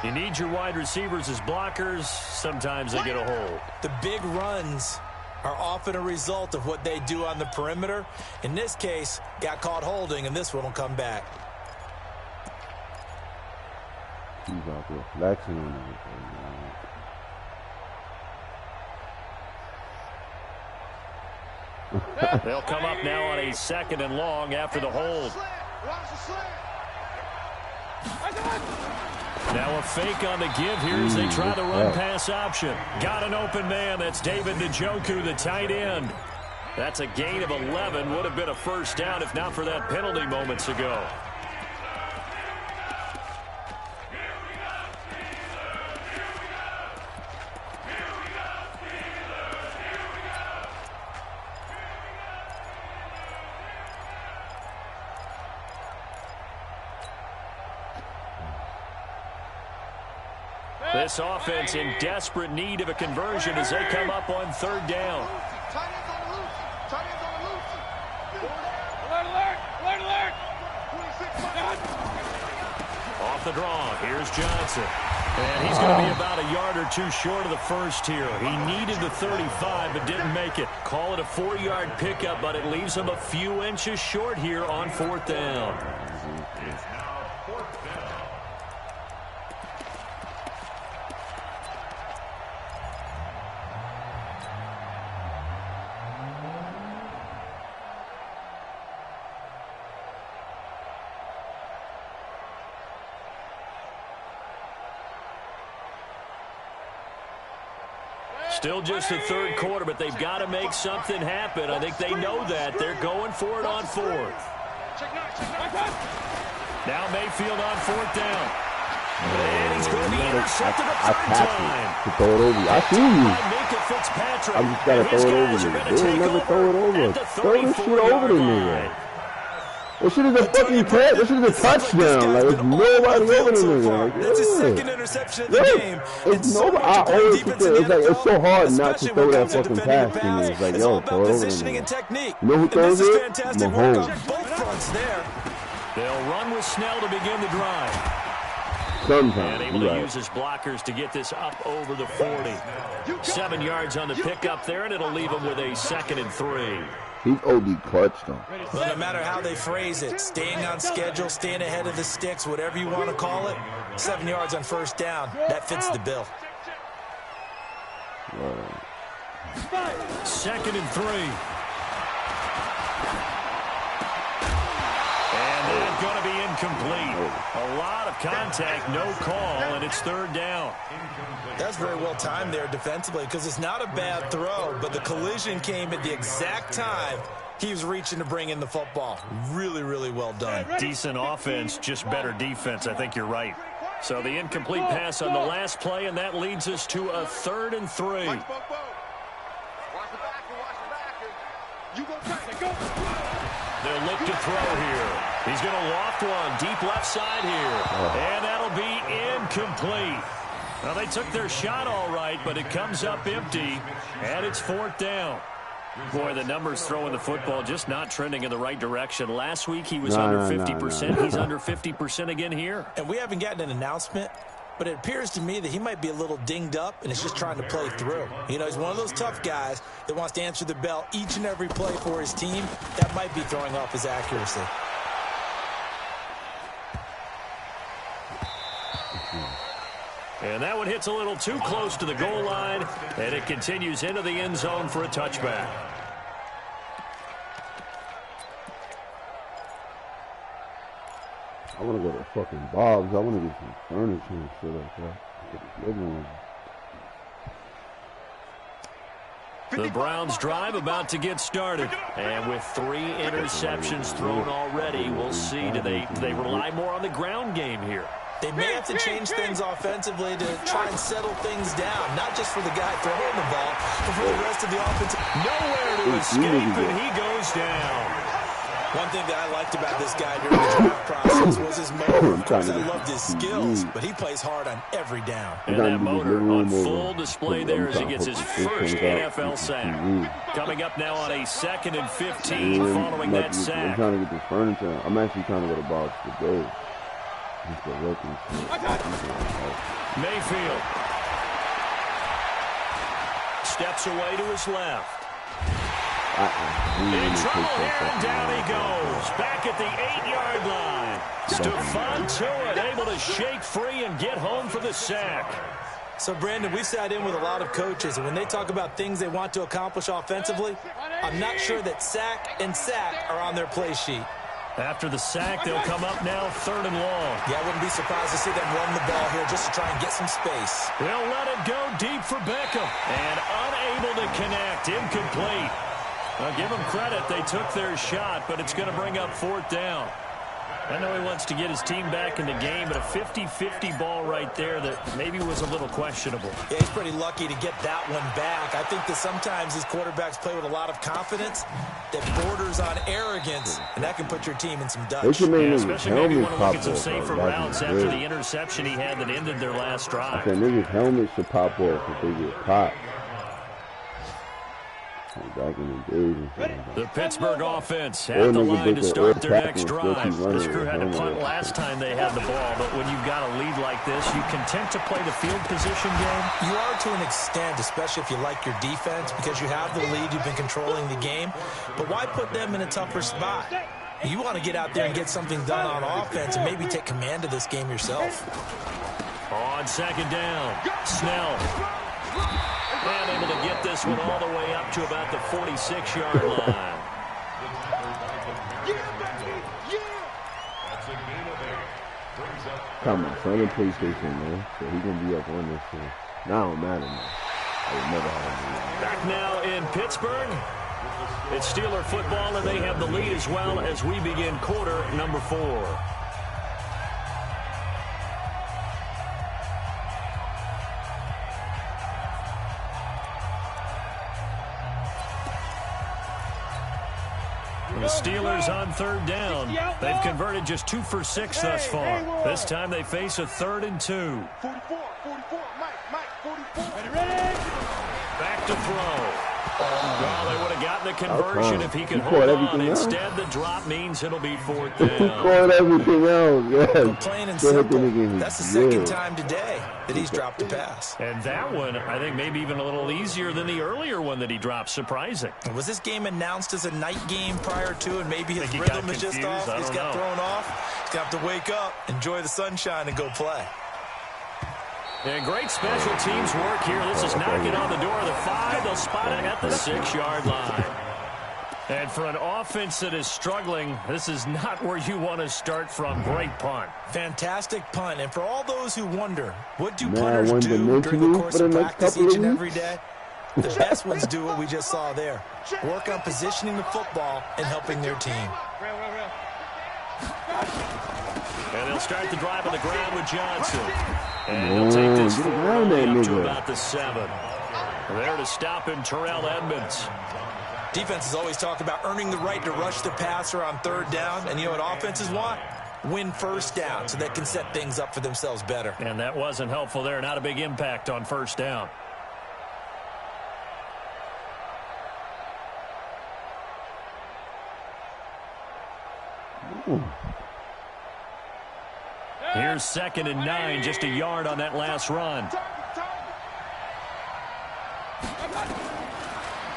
You need your wide receivers as blockers. Sometimes they get a hold. The big runs are often a result of what they do on the perimeter. In this case, got caught holding, and this one will come back. He's out there flexing on everything, man. They'll come up now on a 2nd and long after the hold. Now a fake on the give here as they try the run-pass option. Got an open man. That's David Njoku, the tight end. That's a gain of 11. Would have been a 1st down if not for that penalty moments ago. This offense in desperate need of a conversion as they come up on 3rd down. Off the draw, here's Johnson. And he's going to be about a yard or two short of the first here. He needed the 35 but didn't make it. Call it a 4-yard pickup, but it leaves him a few inches short here on 4th down. Still just the 3rd quarter, but they've got to make something happen. I think they know that. They're going for it on 4th. Now Mayfield on 4th down. And he's going to be intercepted a 3rd time. To throw it over you. I see you. Fitzpatrick. I just got to throw it over you. They'll never throw it over. Throw this shit over to me. This shit is a fucking pass. This shit is a touchdown. Like, there's nobody over the nigga. Like, that's his 2nd interception of the game. It's nobody. I always forget. It's like, it's so hard not to throw that fucking pass to me. It's like, yo, throw it over the nigga. You know who throws it? Mahomes. They'll run with Snell to begin the drive. Sometimes. And able to use his blockers to get this up over the 40. 7 yards on the pickup there, and it'll leave him with a 2nd and 3. He's OD clutch, though. Well, no matter how they phrase it, staying on schedule, staying ahead of the sticks, whatever you want to call it, 7 yards on 1st down, that fits the bill. 2nd and 3. And that's going to be incomplete. A lot of contact, no call, and it's 3rd down. That's very well timed there defensively because it's not a bad throw, but the collision came at the exact time He was reaching to bring in the football. Really, really well done. Decent offense, just better defense. I think you're right. So the incomplete pass on the last play, and that leads us to a 3rd and 3. They'll look to throw here. He's going to loft one deep left side here. And that'll be incomplete. Well, they took their shot all right, but it comes up empty, and it's 4th down. Boy, the numbers throwing the football just not trending in the right direction. Last week he was under 50%. He's under 50% again here. And we haven't gotten an announcement, but it appears to me that he might be a little dinged up and is just trying to play through. You know, he's one of those tough guys that wants to answer the bell each and every play for his team. That might be throwing off his accuracy. And that one hits a little too close to the goal line, and it continues into the end zone for a touchback. I want to go to fucking Bob's. I want to get some furniture and shit like that. Get this living room. The Browns drive about to get started. And with 3 interceptions thrown already, we'll see. Do they rely more on the ground game here? They may have to change things offensively to try and settle things down, not just for the guy throwing the ball, but for the rest of the offense. Nowhere to escape, and he goes down. One thing that I liked about this guy during the draft process was his motor. Of course, I loved his skills, but he plays hard on every down. And that motor on full display there as he gets his first NFL sack. Coming up now on a 2nd and 15 following that sack. I'm trying to get this furniture. I'm actually trying to go to Bob's today. Mayfield steps away to his left. In trouble here, and down he goes. Back at the 8-yard line. Stephon Tuitt able to shake free and get home for the sack. So, Brandon, we've sat in with a lot of coaches, and when they talk about things they want to accomplish offensively, I'm not sure that sack and sack are on their play sheet. After the sack, they'll come up now 3rd and long. Yeah, I wouldn't be surprised to see them run the ball here just to try and get some space. They'll let it go deep for Beckham. And unable to connect. Incomplete. Now, give them credit. They took their shot, but it's going to bring up 4th down. I know he wants to get his team back in the game, but a 50-50 ball right there that maybe was a little questionable. Yeah, he's pretty lucky to get that one back. I think that sometimes these quarterbacks play with a lot of confidence that borders on arrogance, and that can put your team in some dutch. Yeah, especially maybe you want to look at some safer routes after the interception he had that ended their last drive. Okay, niggas' helmets should pop off if they get popped. Back in the days. The Pittsburgh offense at the line to start their next drive. This crew had to punt last time they had the ball, but when you've got a lead like this, you content to play the field position game? You are to an extent, especially if you like your defense, because you have the lead, you've been controlling the game. But why put them in a tougher spot? You want to get out there and get something done on offense and maybe take command of this game yourself. On 2nd down, Snell. And able to get this one all the way up to about the 46-yard line. Come on, son, in PlayStation, man. So he's going to be up on this thing. Now on Madden, man. I would never have him. Back now in Pittsburgh. It's Steeler football, and they have the lead as well as we begin quarter number 4. The Steelers on 3rd down. They've converted just 2 for 6 thus far. This time they face a 3rd and 2. 44, Mike, 44. Back to throw. Well, they would have gotten the conversion if he could hold on. Instead, the drop means it'll be 4th down. Caught everything else, yes. Plain and simple. That's the 2nd time today that he's dropped a pass. And that one, I think, maybe even a little easier than the earlier one that he dropped. Surprising. Was this game announced as a night game prior to, and maybe his rhythm is just off? He's got thrown off. He's got to wake up, enjoy the sunshine, and go play. And great special teams work here. This is knocking on the door of the 5. They'll spot it at the 6-yard line. And for an offense that is struggling, this is not where you want to start from. Great punt. Fantastic punt. And for all those who wonder, what do punters do during the course of practice each and every day? The best ones do what we just saw there. Work on positioning the football and helping their team. And they'll start the drive on the ground with Johnson. And he'll take this forward up to about the 7. There to stop him, Terrell Edmonds. Defenses always talk about earning the right to rush the passer on 3rd down. And you know what offenses want? Win 1st down so they can set things up for themselves better. And that wasn't helpful there. Not a big impact on 1st down. Ooh. Here's 2nd and 9, just a yard on that last run.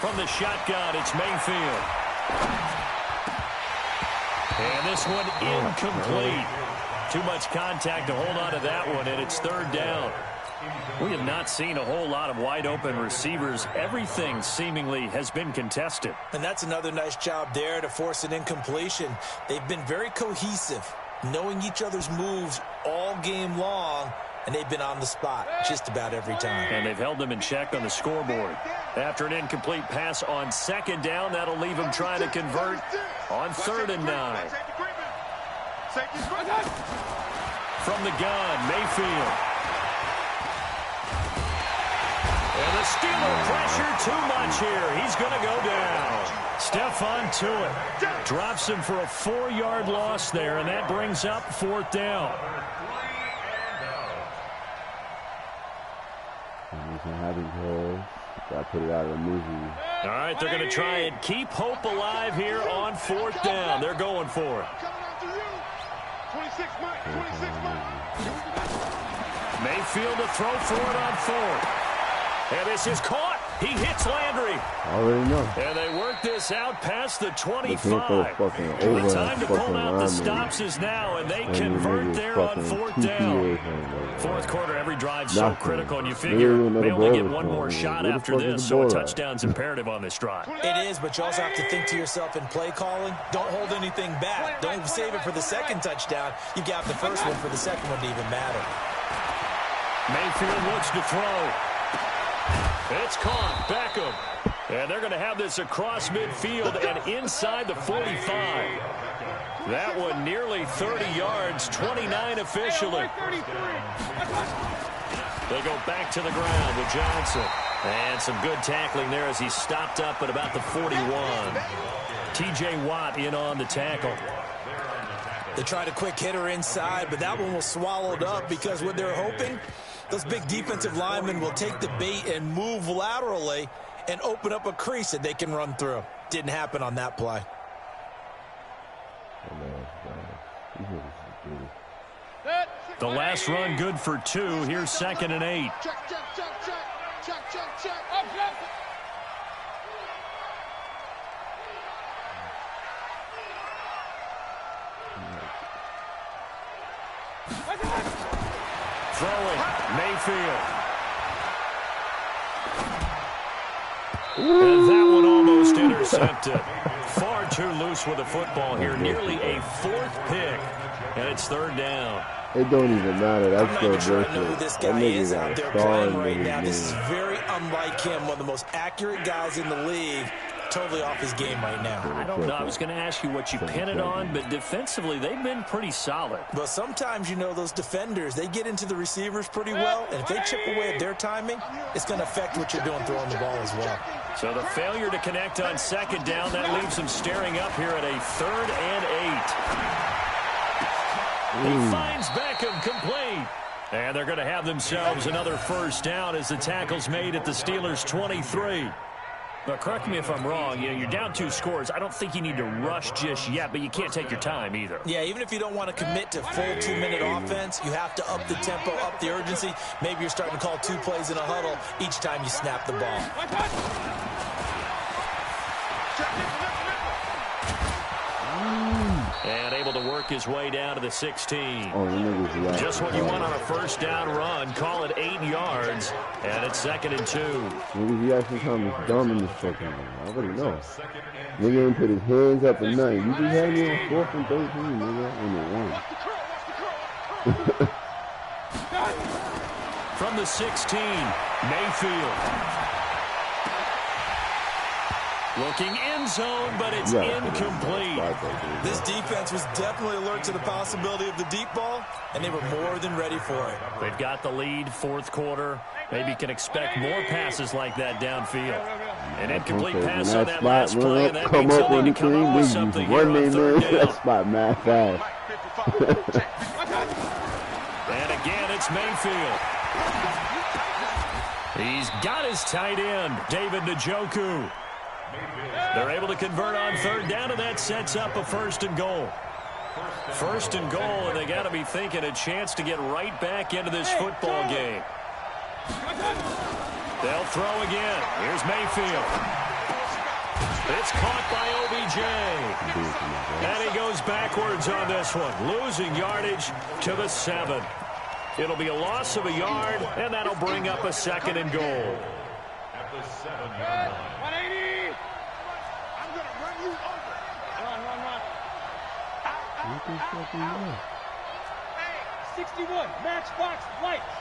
From the shotgun, it's Mayfield. And this one incomplete. Too much contact to hold on to that one, and it's 3rd down. We have not seen a whole lot of wide-open receivers. Everything seemingly has been contested. And that's another nice job there to force an incompletion. They've been very cohesive, knowing each other's moves all game long, and they've been on the spot just about every time. And they've held them in check on the scoreboard. After an incomplete pass on 2nd down, that'll leave them trying to convert on 3rd and 9. From the gun, Mayfield. And the Steeler pressure too much here. He's going to go down. Stephon Tuitt drops him for a 4-yard loss there, and that brings up 4th down. Got to put it out of the movie. All right, they're going to try and keep hope alive here on 4th down. They're going for it. 26 Mayfield to throw for it on 4th. And this is caught. He hits Landry. I already know. And they work this out past the 25. The time to pull out the stops is now, and they convert there on 4th down. 4th quarter, every drive so critical, and you figure they only get one more shot after this, so a touchdown's imperative on this drive. It is, but you also have to think to yourself in play calling, don't hold anything back. Don't save it for the 2nd touchdown. You got the 1st one for the 2nd one to even matter. Mayfield looks to throw. It's caught. Beckham. And they're going to have this across midfield and inside the 45. That one nearly 30 yards, 29 officially. They go back to the ground with Johnson. And some good tackling there as he stopped up at about the 41. T.J. Watt in on the tackle. They tried a quick hitter inside, but that one was swallowed up because what they're hoping, those big defensive linemen will take the bait and move laterally and open up a crease that they can run through. Didn't happen on that play. The last run good for 2. Here's 2nd and 8. Throwing, Mayfield. And that one almost intercepted. Far too loose with the football here. Nearly a 4th pick. And it's 3rd down. It don't even matter. That's I'm not even sure I know who this guy is out there playing right now. This is very unlike him. One of the most accurate guys in the league. Totally off his game right now. I don't know. I was going to ask you what you pin it on, but defensively, they've been pretty solid. But sometimes, you know, those defenders, they get into the receivers pretty well, and if they chip away at their timing, it's going to affect what you're doing throwing the ball as well. So the failure to connect on 2nd down, that leaves him staring up here at a 3rd and 8. He finds Beckham complete. And they're going to have themselves another 1st down as the tackle's made at the Steelers' 23. But correct me if I'm wrong, you're down 2 scores. I don't think you need to rush just yet, but you can't take your time either. Yeah, even if you don't want to commit to full 2-minute offense, you have to up the tempo, up the urgency. Maybe you're starting to call 2 plays in a huddle each time you snap the ball. And able to work his way down to the 16. Just what you want on a 1st down run. Call it 8 yards. And it's 2nd and 2. Nigga, he actually kind of dumb in this fucking game. I already know. Nigga didn't put his hands up at night. You just had me on 4th and 13, nigga. On the 1. From the 16, Mayfield. Looking end zone, but it's incomplete. This defense was definitely alert to the possibility of the deep ball, and they were more than ready for it. They've got the lead, fourth quarter. Maybe you can expect more passes like that downfield. An incomplete pass on that last play, and that means they'll need to come up with something here on third down. That spot mad fast. And again, it's Mayfield. He's got his tight end, David Njoku. They're able to convert on third down, and that sets up a 1st and goal. 1st and goal, and they got to be thinking a chance to get right back into this football game. They'll throw again. Here's Mayfield. It's caught by OBJ. And he goes backwards on this one, losing yardage to the 7. It'll be a loss of a yard, and that'll bring up a 2nd and goal. At the 7-yard line. 180. I'm going to run you over. Run. Out. Hey, 61. Matchbox lights.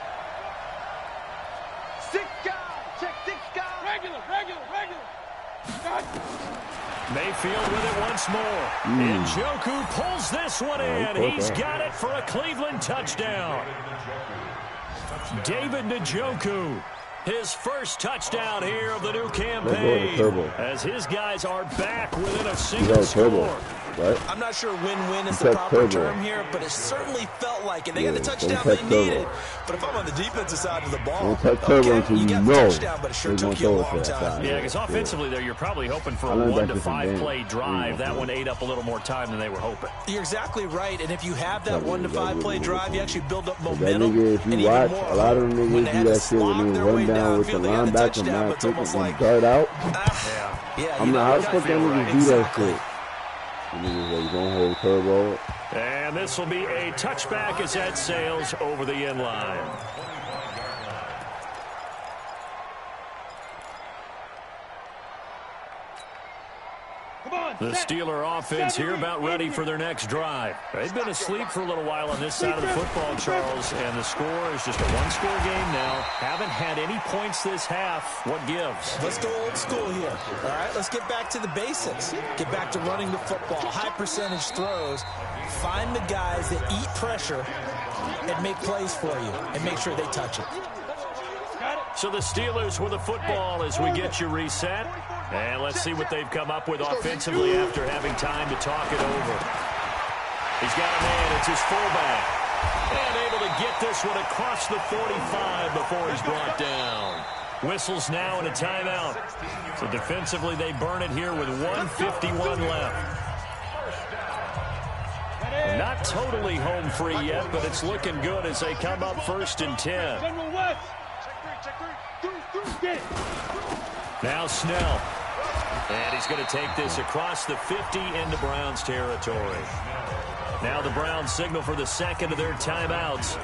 6 guys. Check 6 guys. Regular. God. Mayfield with it once more. Njoku pulls this one in. He's got it for a Cleveland touchdown. David Njoku, his first touchdown here of the new campaign, as his guys are back within a single score. Right? I'm not sure win-win is the proper term here, but it certainly felt like it. They got the touchdown they needed. But if I'm on the defensive side of the ball, okay, you got the touchdown, but it sure took you a long time. Yeah, because offensively there, you're probably hoping for a 1 to 5 play drive. That one ate up a little more time than they were hoping. You're exactly right, and if you have that 1 to 5 play drive, you actually build up momentum. If you watch, a lot of them niggas do that shit when they run down with the linebacker, man, quick and dart out. I'm not, how the fuck them niggas do that shit? Niggas gonna hold turbo. And this will be a touchback as that sails over the end line. The Steeler offense here about ready for their next drive. They've been asleep for a little while on this side of the football, Charles, and the score is just a one-score game now. Haven't had any points this half. What gives? Let's go old school here. All right, let's get back to the basics. Get back to running the football, high percentage throws. Find the guys that eat pressure and make plays for you and make sure they touch it. So the Steelers with the football as we get you reset. And let's see what they've come up with offensively after having time to talk it over. He's got a man. It's his fullback. And able to get this one across the 45 before he's brought down. Whistles now and a timeout. So defensively they burn it here with 1:51 left. Not totally home free yet, but it's looking good as they come up 1st and 10. Now Snell. And he's going to take this across the 50 into Browns territory. Now the Browns signal for the 2nd of their timeouts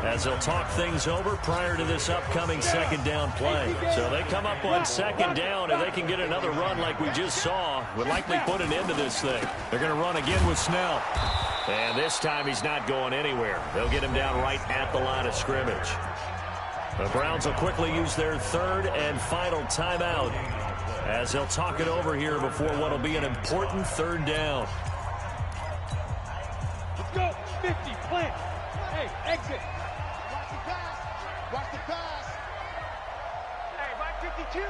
as they'll talk things over prior to this upcoming 2nd down play. So they come up on 2nd down, and they can get another run like we just saw. Would likely put an end to this thing. They're going to run again with Snell. And this time he's not going anywhere. They'll get him down right at the line of scrimmage. The Browns will quickly use their 3rd and final timeout as they'll talk it over here before what will be an important 3rd down. Let's go. 50, plant. Hey, exit. Watch the pass. Watch the pass. Hey, Mike 52.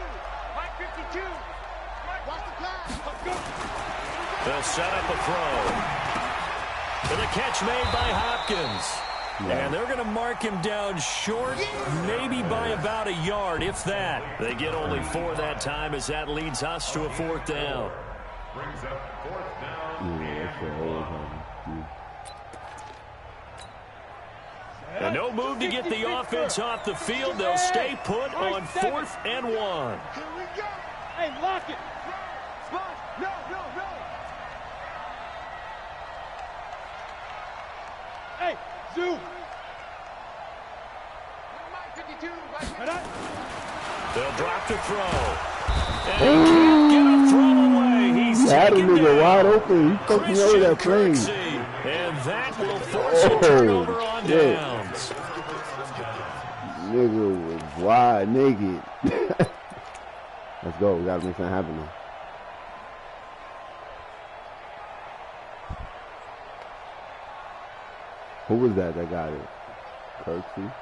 Mike 52. Watch the pass. Let's go. They'll set up a throw. And the catch made by Hopkins. And they're going to mark him down short, maybe by about a yard, if that. They get only 4 that time as that leads us to a 4th down. Brings up 4th down. And no move to get the offense off the field. They'll stay put on 4th and 1. Here we go. Hey, lock it. No. Hey, Zoo. They'll drop to throw. And he can't get a throw away. He's had a taken nigga down. wide open. He fucking over that plane. And that will force a turnover on downs. Nigga was wide naked. Let's go. We got to make something happen now. Who was that got it? Kirksey?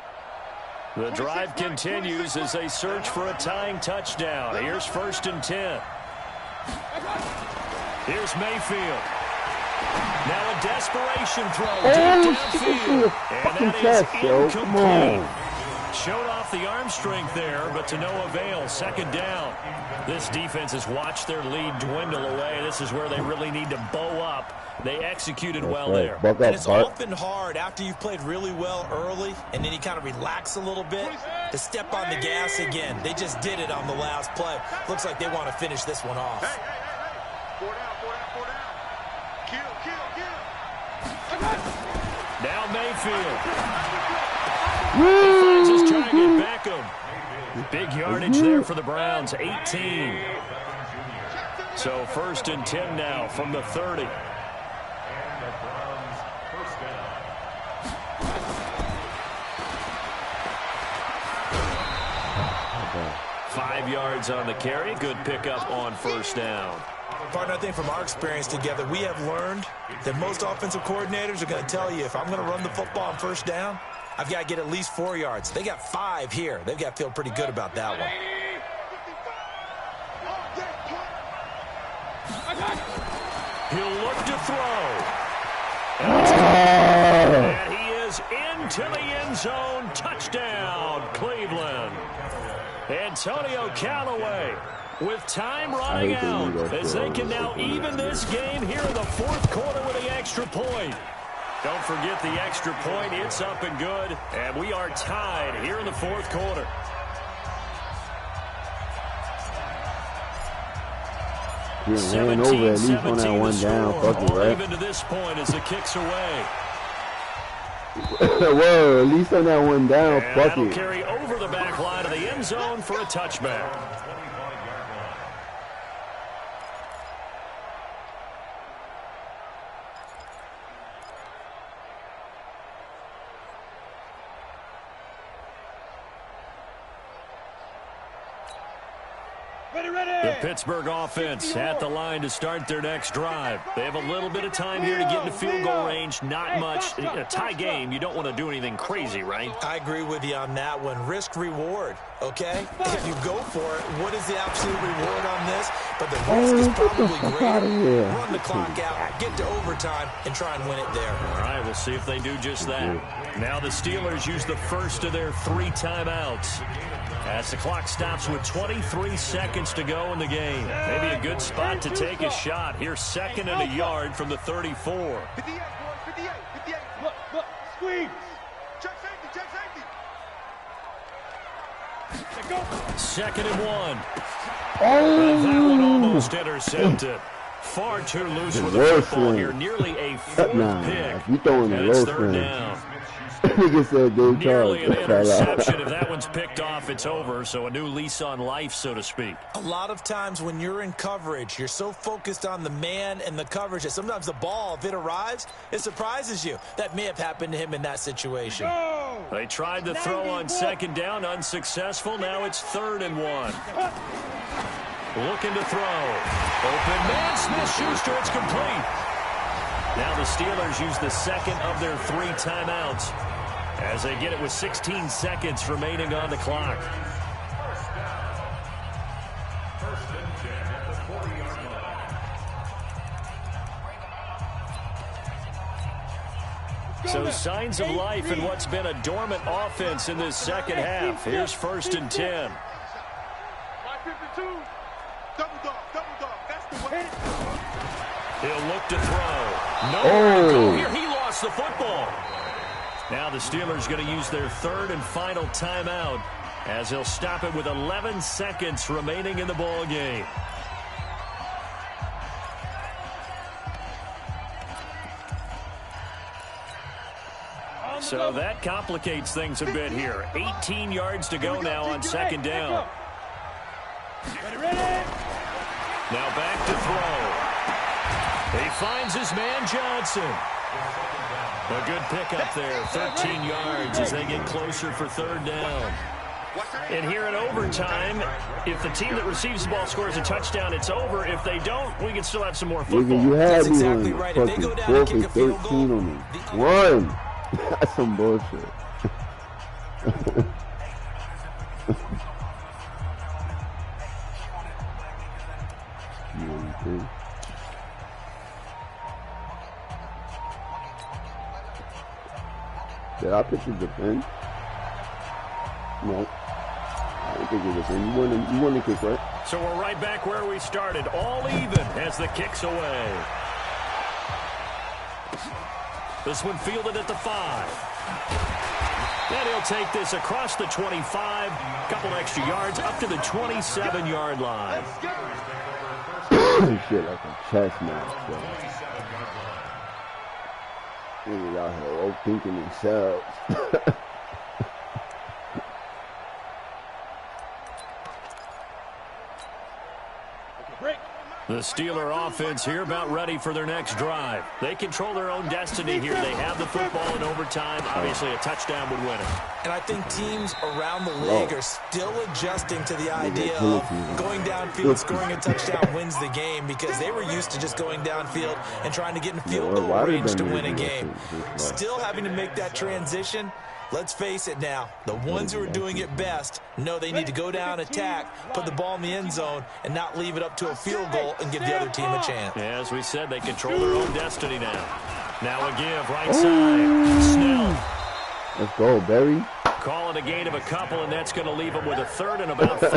The drive continues as they search for a tying touchdown. Here's 1st and 10. Here's Mayfield. Now a desperation throw deep downfield. And that is incomplete. Showed off the arm strength there, but to no avail. 2nd down. This defense has watched their lead dwindle away. This is where they really need to bow up. They executed well there. And it's often hard after you've played really well early and then you kind of relax a little bit to step on the gas again. They just did it on the last play. Looks like they want to finish this one off. Hey. 4 down. Kill. Now Mayfield. He finds his target, Beckham. Big yardage there for the Browns, 18. So 1st and 10 now from the 30. 5 yards on the carry. Good pickup on 1st down. Partner, I think from our experience together, we have learned that most offensive coordinators are going to tell you, if I'm going to run the football on 1st down, I've got to get at least 4 yards. They got 5 here. They've got to feel pretty good about that one. He'll look to throw. And he is into the end zone. Touchdown, Cleveland. Antonio Callaway with time running out as they can now even this game here in the 4th quarter with the extra point. Don't forget the extra point. It's up and good. And we are tied here in the 4th quarter. Ran over at least on that one down. Fuck it, right? Even to this point as the kick's away. Whoa, at least on that one down. And fuck that'll it. carry over the back line of the end zone for a touchback. The Pittsburgh offense at the line to start their next drive. They have a little bit of time here to get into field goal range. Not much. A tie game, you don't want to do anything crazy, right? I agree with you on that one. Risk reward, okay? If you go for it, what is the absolute reward on this? But the risk is probably greater. Run the clock out, get to overtime, and try and win it there. All right, we'll see if they do just that. Now the Steelers use the first of their 3 timeouts as the clock stops with 23 seconds to go in the game. Maybe a good spot to take a shot. Here's 2nd and a yard from the 34. 58, boys, 58. Look, squeeze. Check safety. Go. 2nd and 1. And that one almost intercepted. Far too loose with the football here. Nearly a 4th pick. You throwing and the it's low 3rd string. down. Nigga said Dave Nearly an Charles. interception. If that one's picked off, it's over. So a new lease on life, so to speak. A lot of times when you're in coverage, you're so focused on the man and the coverage that sometimes the ball, if it arrives, it surprises you. That may have happened to him in that situation. They tried to throw on 2nd down, unsuccessful. Now it's 3rd and 1. Looking to throw. Open man, Smith-Schuster, it's complete. Now the Steelers use the 2nd of their 3 timeouts as they get it with 16 seconds remaining on the clock. So signs of life in what's been a dormant offense in this 2nd half. Here's 1st and 10. 552. Double dog. That's the way. He'll look to throw. Nowhere to go here. He lost the football. Now the Steelers going to use their 3rd and final timeout as he'll stop it with 11 seconds remaining in the ball game. So that complicates things a bit here. 18 yards to go now on 2nd down. Now back to throw. He finds his man Johnson. A good pickup there, 13 yards as they get closer for 3rd down. And here in overtime, if the team that receives the ball scores a touchdown, it's over. If they don't, we can still have some more football. You had That's exactly right. If they go down and kick a field goal, Run. That's some bullshit. Did I pick the defense? No. I didn't think it was defense. You won the kick, right? So we're right back where we started. All even as the kick's away. This one fielded at the 5. And he'll take this across the 25. Couple extra yards up to the 27-yard line. Shit like a chess match, bro. Niggas out here overthinking themselves. The Steeler offense here about ready for their next drive. They control their own destiny here. They have the football in overtime. Obviously, a touchdown would win it. And I think teams around the league are still adjusting to the idea of going downfield, scoring a touchdown wins the game, because they were used to just going downfield and trying to get in field goal range to win a game. Still having to make that transition. Let's face it now, the ones who are doing it best know they need to go down, attack, put the ball in the end zone, and not leave it up to a field goal and give the other team a chance. Yeah, as we said, they control their own destiny now. Now a give, right side. Snell. Let's go, Barry. Call it a gain of a couple, and that's going to leave them with a third and about 5.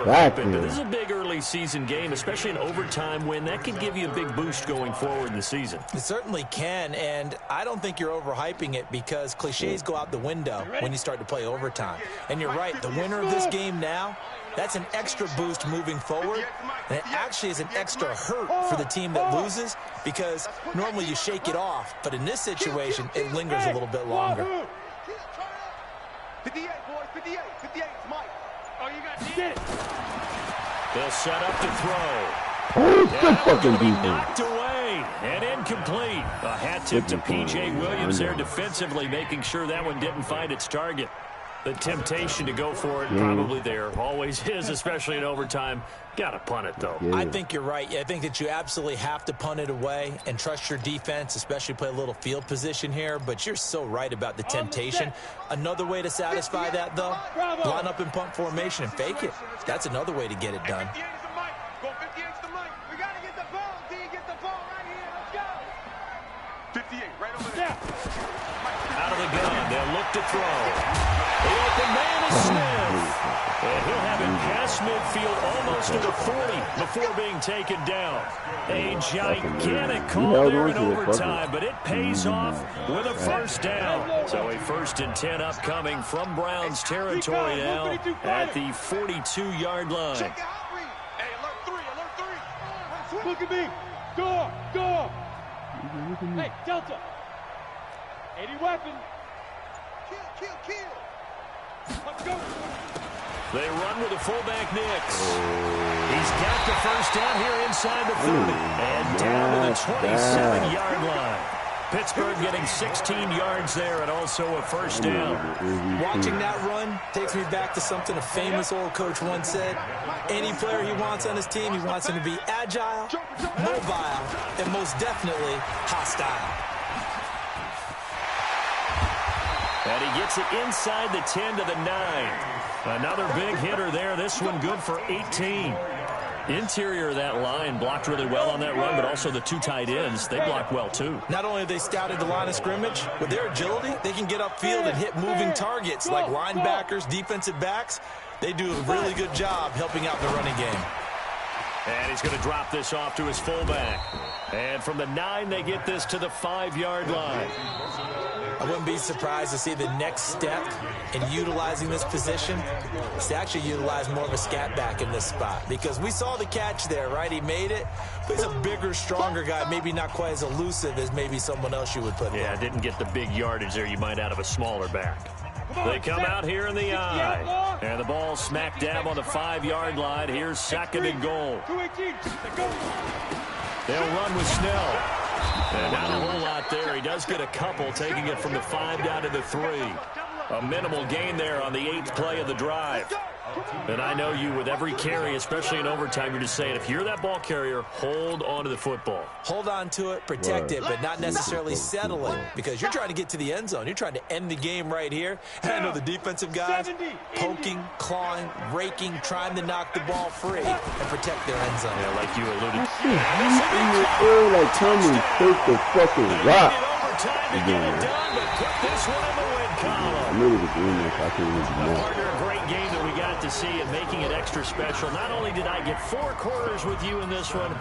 Back this is a big early season game, especially an overtime win. That could give you a big boost going forward in the season. It certainly can, and I don't think you're overhyping it, because cliches go out the window when you start to play overtime. And you're right, the winner of this game now, that's an extra boost moving forward, and it actually is an extra hurt for the team that loses, because normally you shake it off, but in this situation, it lingers a little bit longer. 58, boys, 58, 58, Mike. Oh, you got it. They'll set up to throw. Good fucking defense. Knocked away and incomplete. A hat tip to P.J. Williams there defensively, making sure that one didn't find its target. The temptation to go for it probably there. Always is, especially in overtime. Got to punt it, though. I think you're right. I think that you absolutely have to punt it away and trust your defense, especially play a little field position here. But you're so right about the temptation. Another way to satisfy that, though, line up in punt formation and fake it. That's another way to get it done. 58, right over there. Out of the gun, they'll look to throw. The open man is Smith. And he'll have it past midfield almost to the 40 before being taken down. A gigantic call there in overtime, but it pays off with a first down. So a 1st and 10 upcoming from Browns territory now at the 42-yard line. Hey, alert 3, alert 3. Look at me. Door, door. Hey, Delta. 80 weapon. Kill. Let's go. They run with a fullback, Nix. He's got the first down here inside the 30. And down to the 27-yard line. Pittsburgh getting 16 yards there and also a first down. Watching that run takes me back to something a famous old coach once said. Any player he wants on his team, he wants him to be agile, mobile, and most definitely hostile. And he gets it inside the 10 to the 9. Another big hitter there. This one good for 18. Interior of that line blocked really well on that run, but also the 2 tight ends, they blocked well too. Not only have they scouted the line of scrimmage, with their agility, they can get upfield and hit moving targets like linebackers, defensive backs. They do a really good job helping out the running game. And he's going to drop this off to his fullback. And from the 9, they get this to the 5-yard line. I wouldn't be surprised to see the next step in utilizing this position is to actually utilize more of a scat back in this spot, because we saw the catch there, right? He made it, but he's a bigger, stronger guy, maybe not quite as elusive as maybe someone else you would put there. Yeah, didn't get the big yardage there you might out of a smaller back. They come out here in the eye, and the ball smack dab on the 5-yard line. Here's 2nd and goal. They'll run with Snell. And not a whole lot there. He does get a couple, taking it from the 5 down to the 3. A minimal gain there on the 8th play of the drive. And I know you, with every carry, especially in overtime, you're just saying, if you're that ball carrier, hold on to the football. Hold on to it, protect it, but not necessarily settle it, because you're trying to get to the end zone. You're trying to end the game right here. And I know the defensive guys poking, clawing, raking, trying to knock the ball free and protect their end zone. Yeah, like you alluded. Like, tell me, take the fucking rock. I knew it was green if I couldn't even do that. Partner, a great game that we got to see and making it extra special. Not only did I get 4 quarters with you in this one,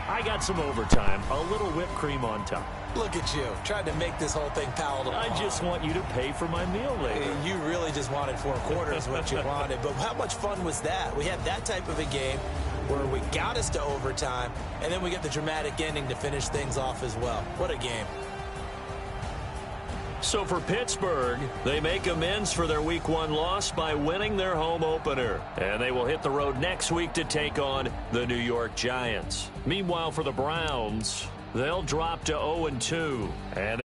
I got some overtime, a little whipped cream on top. Look at you, trying to make this whole thing palatable. I just want you to pay for my meal later. You really just wanted 4 quarters, what you wanted. But how much fun was that? We had that type of a game where we got us to overtime, and then we get the dramatic ending to finish things off as well. What a game. So for Pittsburgh, they make amends for their Week 1 loss by winning their home opener. And they will hit the road next week to take on the New York Giants. Meanwhile, for the Browns, they'll drop to 0-2. And